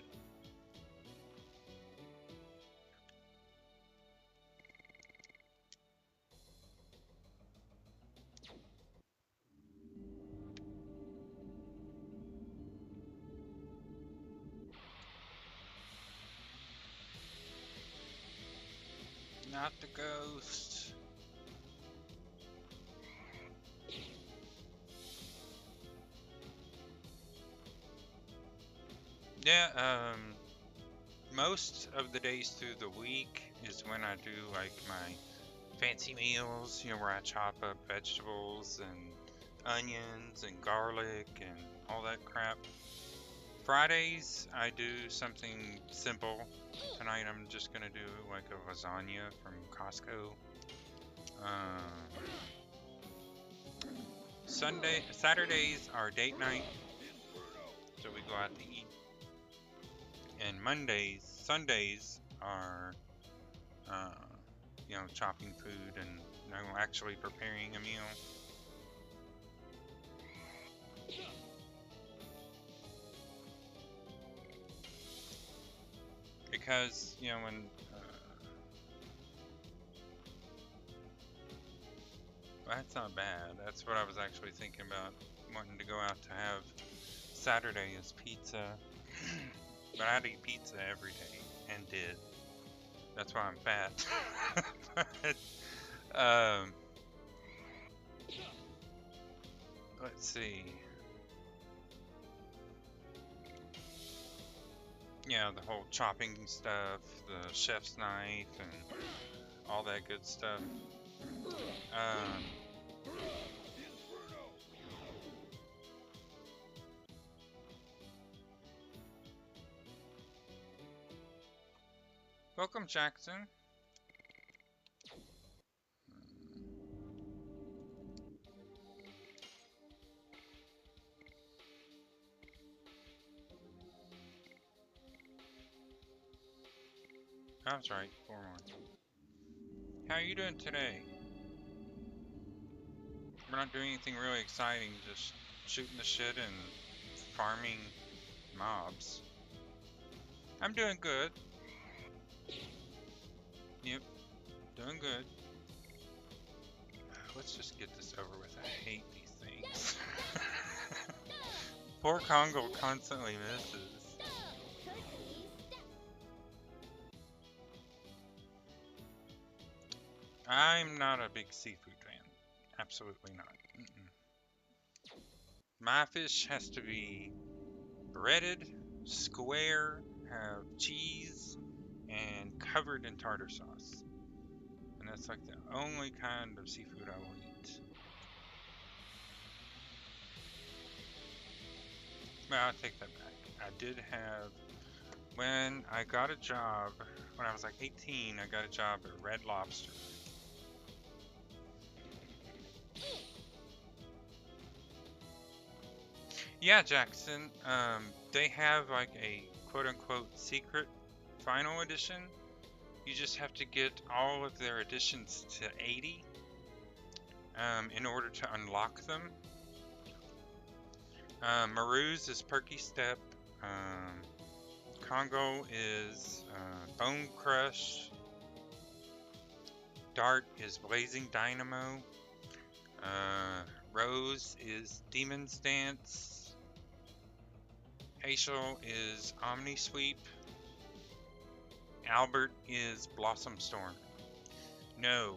Not the ghost. Yeah, most of the days through the week is when I do like my fancy meals, where I chop up vegetables and onions and garlic and all that crap. Fridays, I do something simple. Tonight, I'm just gonna do like a lasagna from Costco. Saturdays are date night, so we go out to eat. And Sundays are, uh, chopping food and actually preparing a meal. Because, when, well, that's not bad. That's what I was actually thinking about, wanting to go out to have Saturday as pizza. But I'd eat pizza every day, and did. That's why I'm fat. But, let's see. The whole chopping stuff, the chef's knife, and all that good stuff. Um, Welcome, Jackson. That's right, 4 more. How are you doing today? We're not doing anything really exciting, just shooting the shit and farming mobs. I'm doing good. Yep, doing good. Let's just get this over with. I hate these things. Poor Congo constantly misses. I'm not a big seafood fan. Absolutely not. My fish has to be breaded, square, have cheese, and covered in tartar sauce. And that's like the only kind of seafood I will eat. Well, I take that back. I did have, when I got a job, when I was like 18, I got a job at Red Lobster. Yeah, Jackson. They have like a quote-unquote secret final edition. You just have to get all of their editions to 80 in order to unlock them. Maru's is Perky Step. Congo is Bone Crush. Dart is Blazing Dynamo. Rose is Demon's Dance. Hazel is Omni Sweep. Albert is Blossom Storm. No,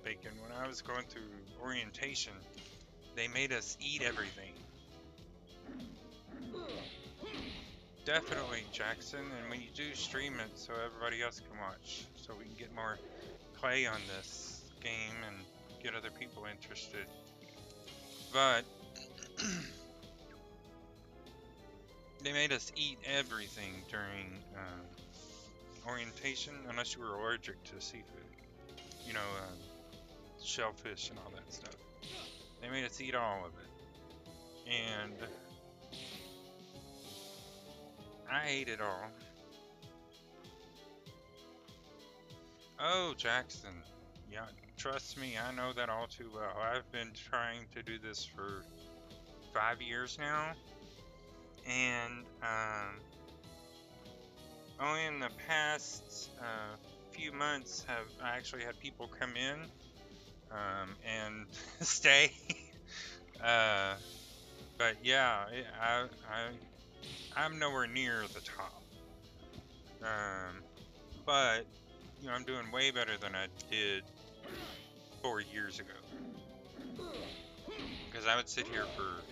Bacon, when I was going through orientation, they made us eat everything. Definitely, Jackson, and when you do, stream it so everybody else can watch, so we can get more play on this game and get other people interested. But they made us eat everything during orientation, unless you were allergic to seafood. You know, shellfish and all that stuff. They made us eat all of it. And I ate it all. Oh, Jackson. Yeah, trust me, I know that all too well. I've been trying to do this for 5 years now. And only in the past few months have I actually had people come in and stay. But yeah, I'm nowhere near the top. But you know, I'm doing way better than I did 4 years ago. Because I would sit here for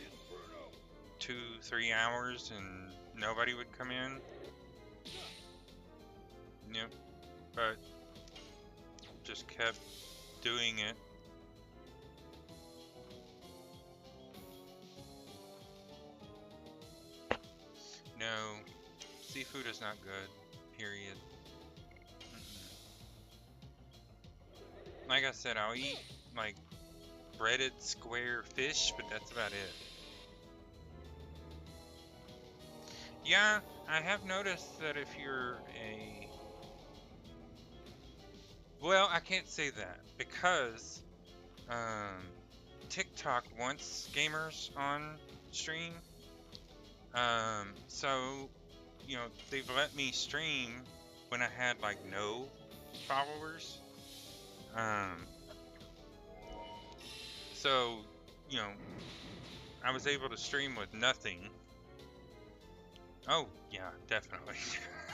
2-3 hours and nobody would come in. Yep. But just kept doing it. No, seafood is not good, period. Like I said, I'll eat like breaded square fish, but that's about it. Yeah, I have noticed that if you're a... Well, I can't say that because TikTok wants gamers on stream. So, you know, they've let me stream when I had like no followers. So, you know, I was able to stream with nothing. Oh, yeah, definitely.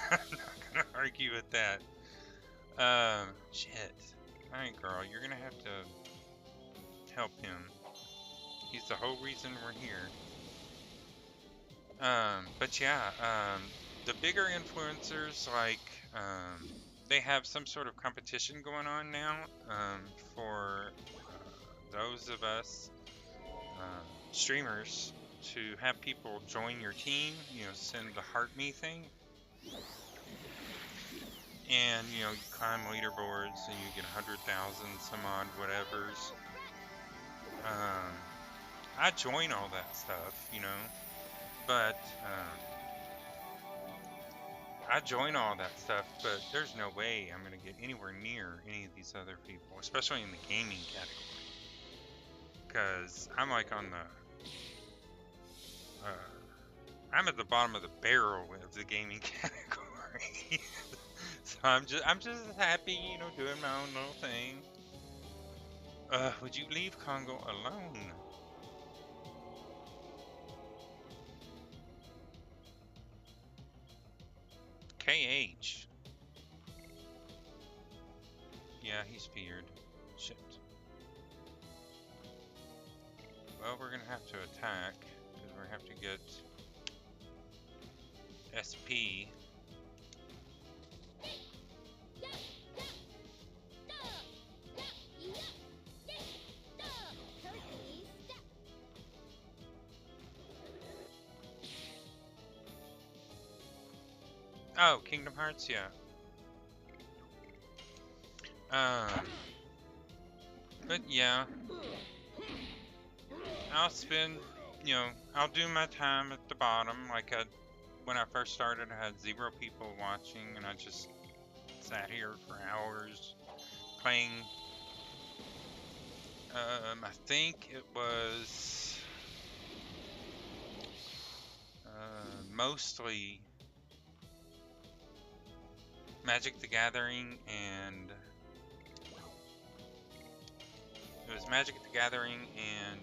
I'm not gonna argue with that. Shit. Alright, girl, you're gonna have to help him. He's the whole reason we're here. But yeah, the bigger influencers, like, they have some sort of competition going on now, for those of us, streamers, to have people join your team, you know, send the heart me thing. And, you know, you climb leaderboards and you get 100,000 some odd whatevers. I join all that stuff, you know, but, I join all that stuff, but there's no way I'm gonna get anywhere near any of these other people, especially in the gaming category. Because I'm like on the, I'm at the bottom of the barrel of the gaming category. So I'm just happy, you know, doing my own little thing. Would you leave Congo alone? KH. Yeah, he's feared. Shit. Well, we're gonna have to attack, because we're gonna have to get SP. Oh, Kingdom Hearts, yeah. Um, but yeah, I'll spend, I'll do my time at the bottom. Like when I first started, I had 0 people watching, and I just sat here for hours playing. I think it was mostly Magic the Gathering, and it was Magic the Gathering and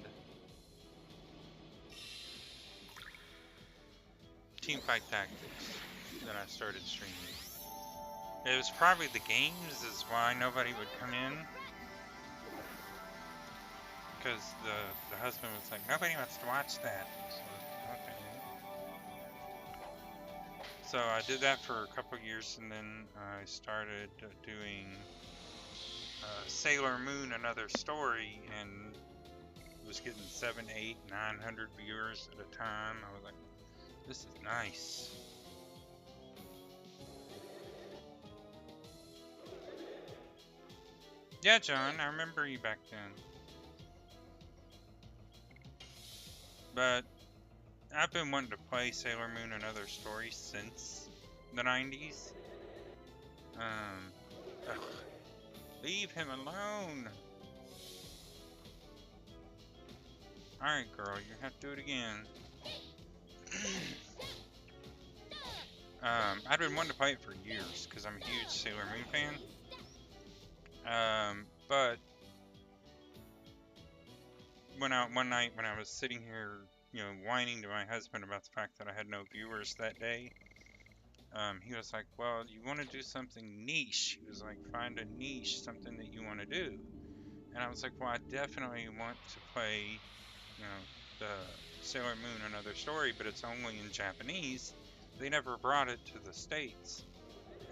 Teamfight Tactics that I started streaming. It was probably the games is why nobody would come in, because the husband was like, nobody wants to watch that. So, okay. So I did that for a couple years, and then I started doing Sailor Moon, Another Story, and was getting 7, 8, 900 viewers at a time. I was like, this is nice. Yeah, John, I remember you back then. But I've been wanting to play Sailor Moon, Another Story since the 90s. Ugh, leave him alone. Alright, girl, you have to do it again. I've been wanting to play it for years because I'm a huge Sailor Moon fan. But one night when I was sitting here, whining to my husband about the fact that I had no viewers that day, he was like, "Well, you want to do something niche?" He was like, "Find a niche, something that you want to do." And I was like, "Well, I definitely want to play, the Sailor Moon Another Story, but it's only in Japanese. They never brought it to the States."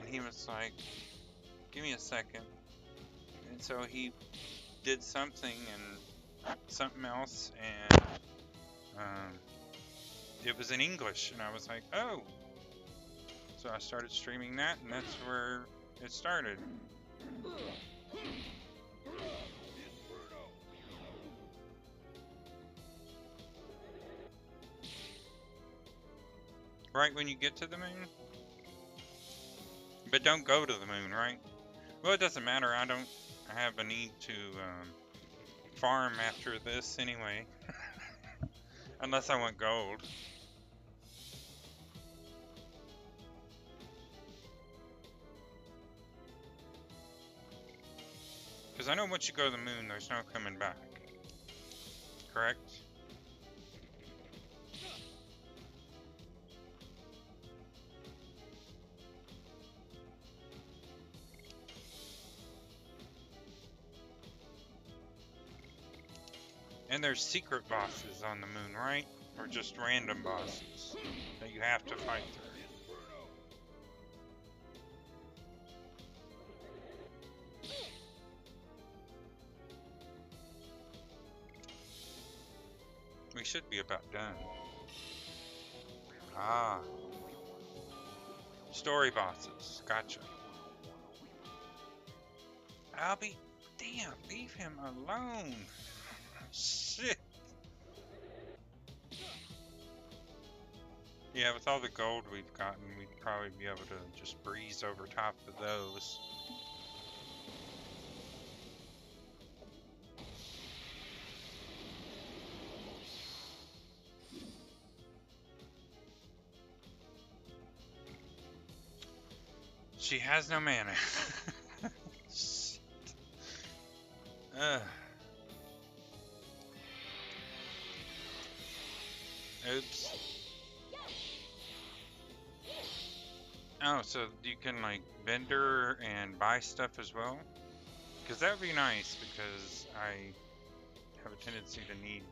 And he was like, "Give me a second." And so he did something and something else, and it was in English, and I was like, "Oh." So I started streaming that, and that's where it started. Right when you get to the moon? But don't go to the moon, right? Well, it doesn't matter. I have a need to farm after this anyway. Unless I want gold. Because I know once you go to the moon, there's no coming back. Correct? And there's secret bosses on the moon, right? Or just random bosses that you have to fight through. We should be about done. Ah. Story bosses. Gotcha. I'll be... Damn, leave him alone. Shit. Yeah, with all the gold we've gotten, we'd probably be able to just breeze over top of those. She has no mana. Shit. Oops. Oh, so you can like vendor and buy stuff as well? Because that would be nice, because I have a tendency to need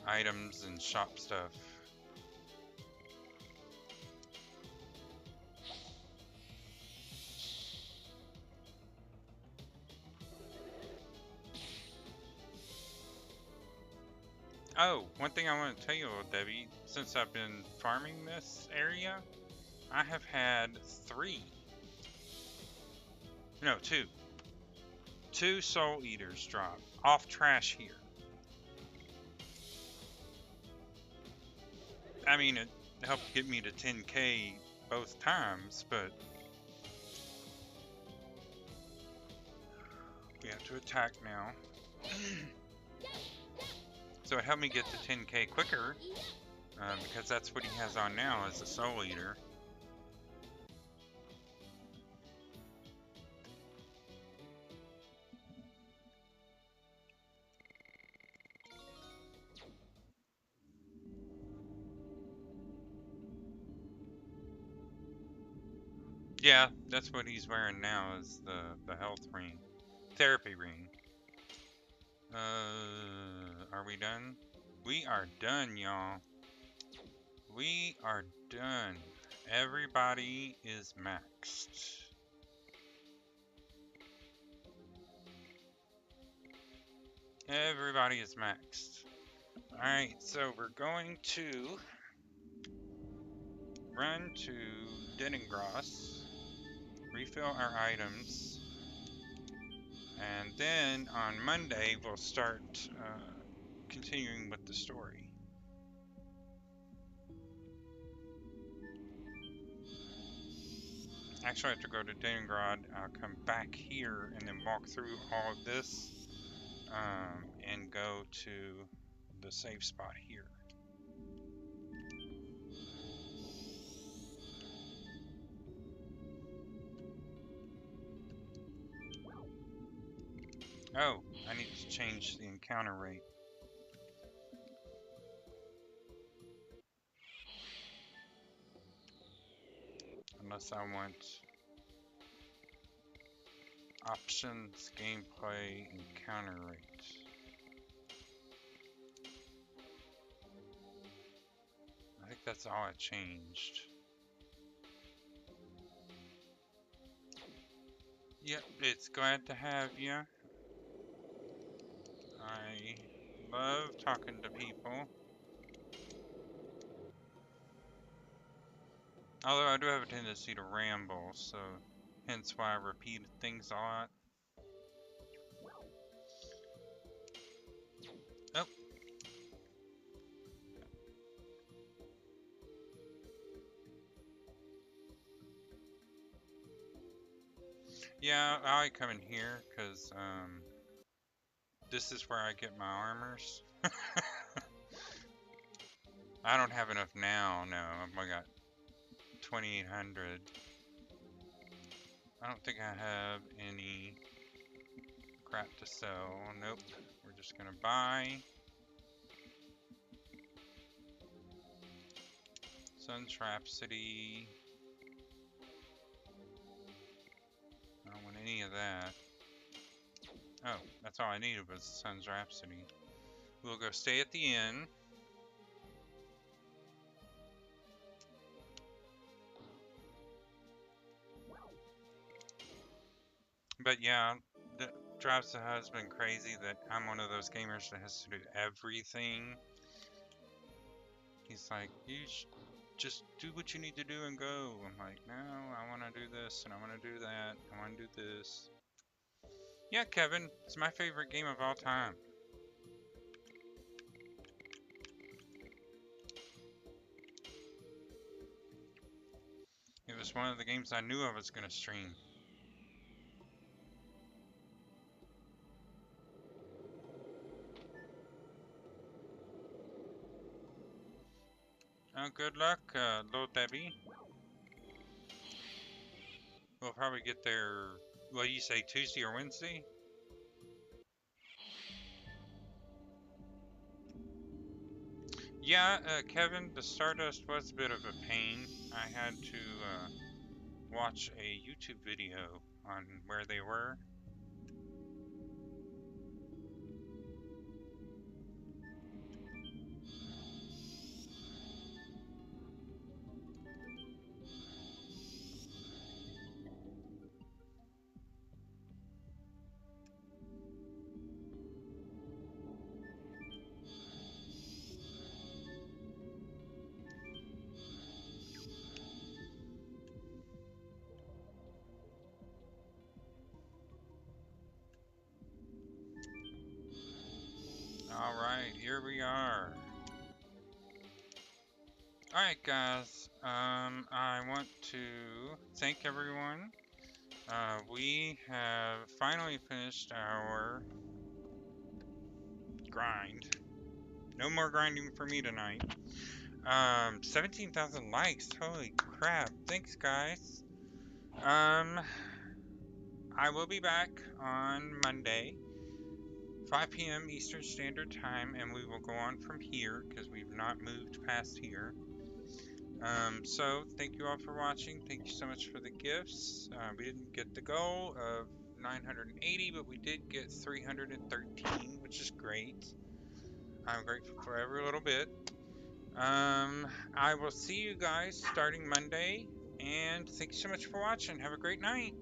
items and shop stuff. Oh, one thing I want to tell you, Debbie, since I've been farming this area, I have had two soul eaters drop off trash here. I mean, it helped get me to 10K both times, but we have to attack now. So it helped me get to 10K quicker, because that's what he has on now as a soul eater. Yeah, that's what he's wearing now, is the health ring. Therapy ring. Are we done? We are done, y'all. We are done. Everybody is maxed. Everybody is maxed. Alright, so we're going to run to Denengross, refill our items, and then on Monday we'll start continuing with the story. Actually, I have to go to Denengrod. I'll come back here and then walk through all of this and go to the safe spot here. Oh, I need to change the encounter rate. Unless I want options, gameplay, encounter rate. I think that's all I changed. Yep, it's glad to have you. I love talking to people. Although I do have a tendency to ramble, so hence why I repeat things a lot. Oh. Yeah, I like coming here because this is where I get my armors. I don't have enough now, no. I got 2,800. I don't think I have any crap to sell. Nope. We're just gonna buy. Sun's Rhapsody. I don't want any of that. Oh, that's all I needed was Sun's Rhapsody. We'll go stay at the inn. But yeah, that drives the husband crazy that I'm one of those gamers that has to do everything. He's like, you just do what you need to do and go. I'm like, no, I want to do this and I want to do that. I want to do this. Yeah, Kevin, it's my favorite game of all time. It was one of the games I knew I was going to stream. Good luck, LOTD. We'll probably get there, what do you say, Tuesday or Wednesday? Yeah, Kevin, the Stardust was a bit of a pain. I had to watch a YouTube video on where they were. Alright, here we are. Alright guys, I want to thank everyone. We have finally finished our grind. No more grinding for me tonight. 17,000 likes, holy crap. Thanks guys. I will be back on Monday, 5 p.m. Eastern Standard Time, and we will go on from here because we've not moved past here. So thank you all for watching. Thank you so much for the gifts. We didn't get the goal of 980, but we did get 313, which is great. I'm grateful for every little bit. I will see you guys starting Monday, and thank you so much for watching. Have a great night.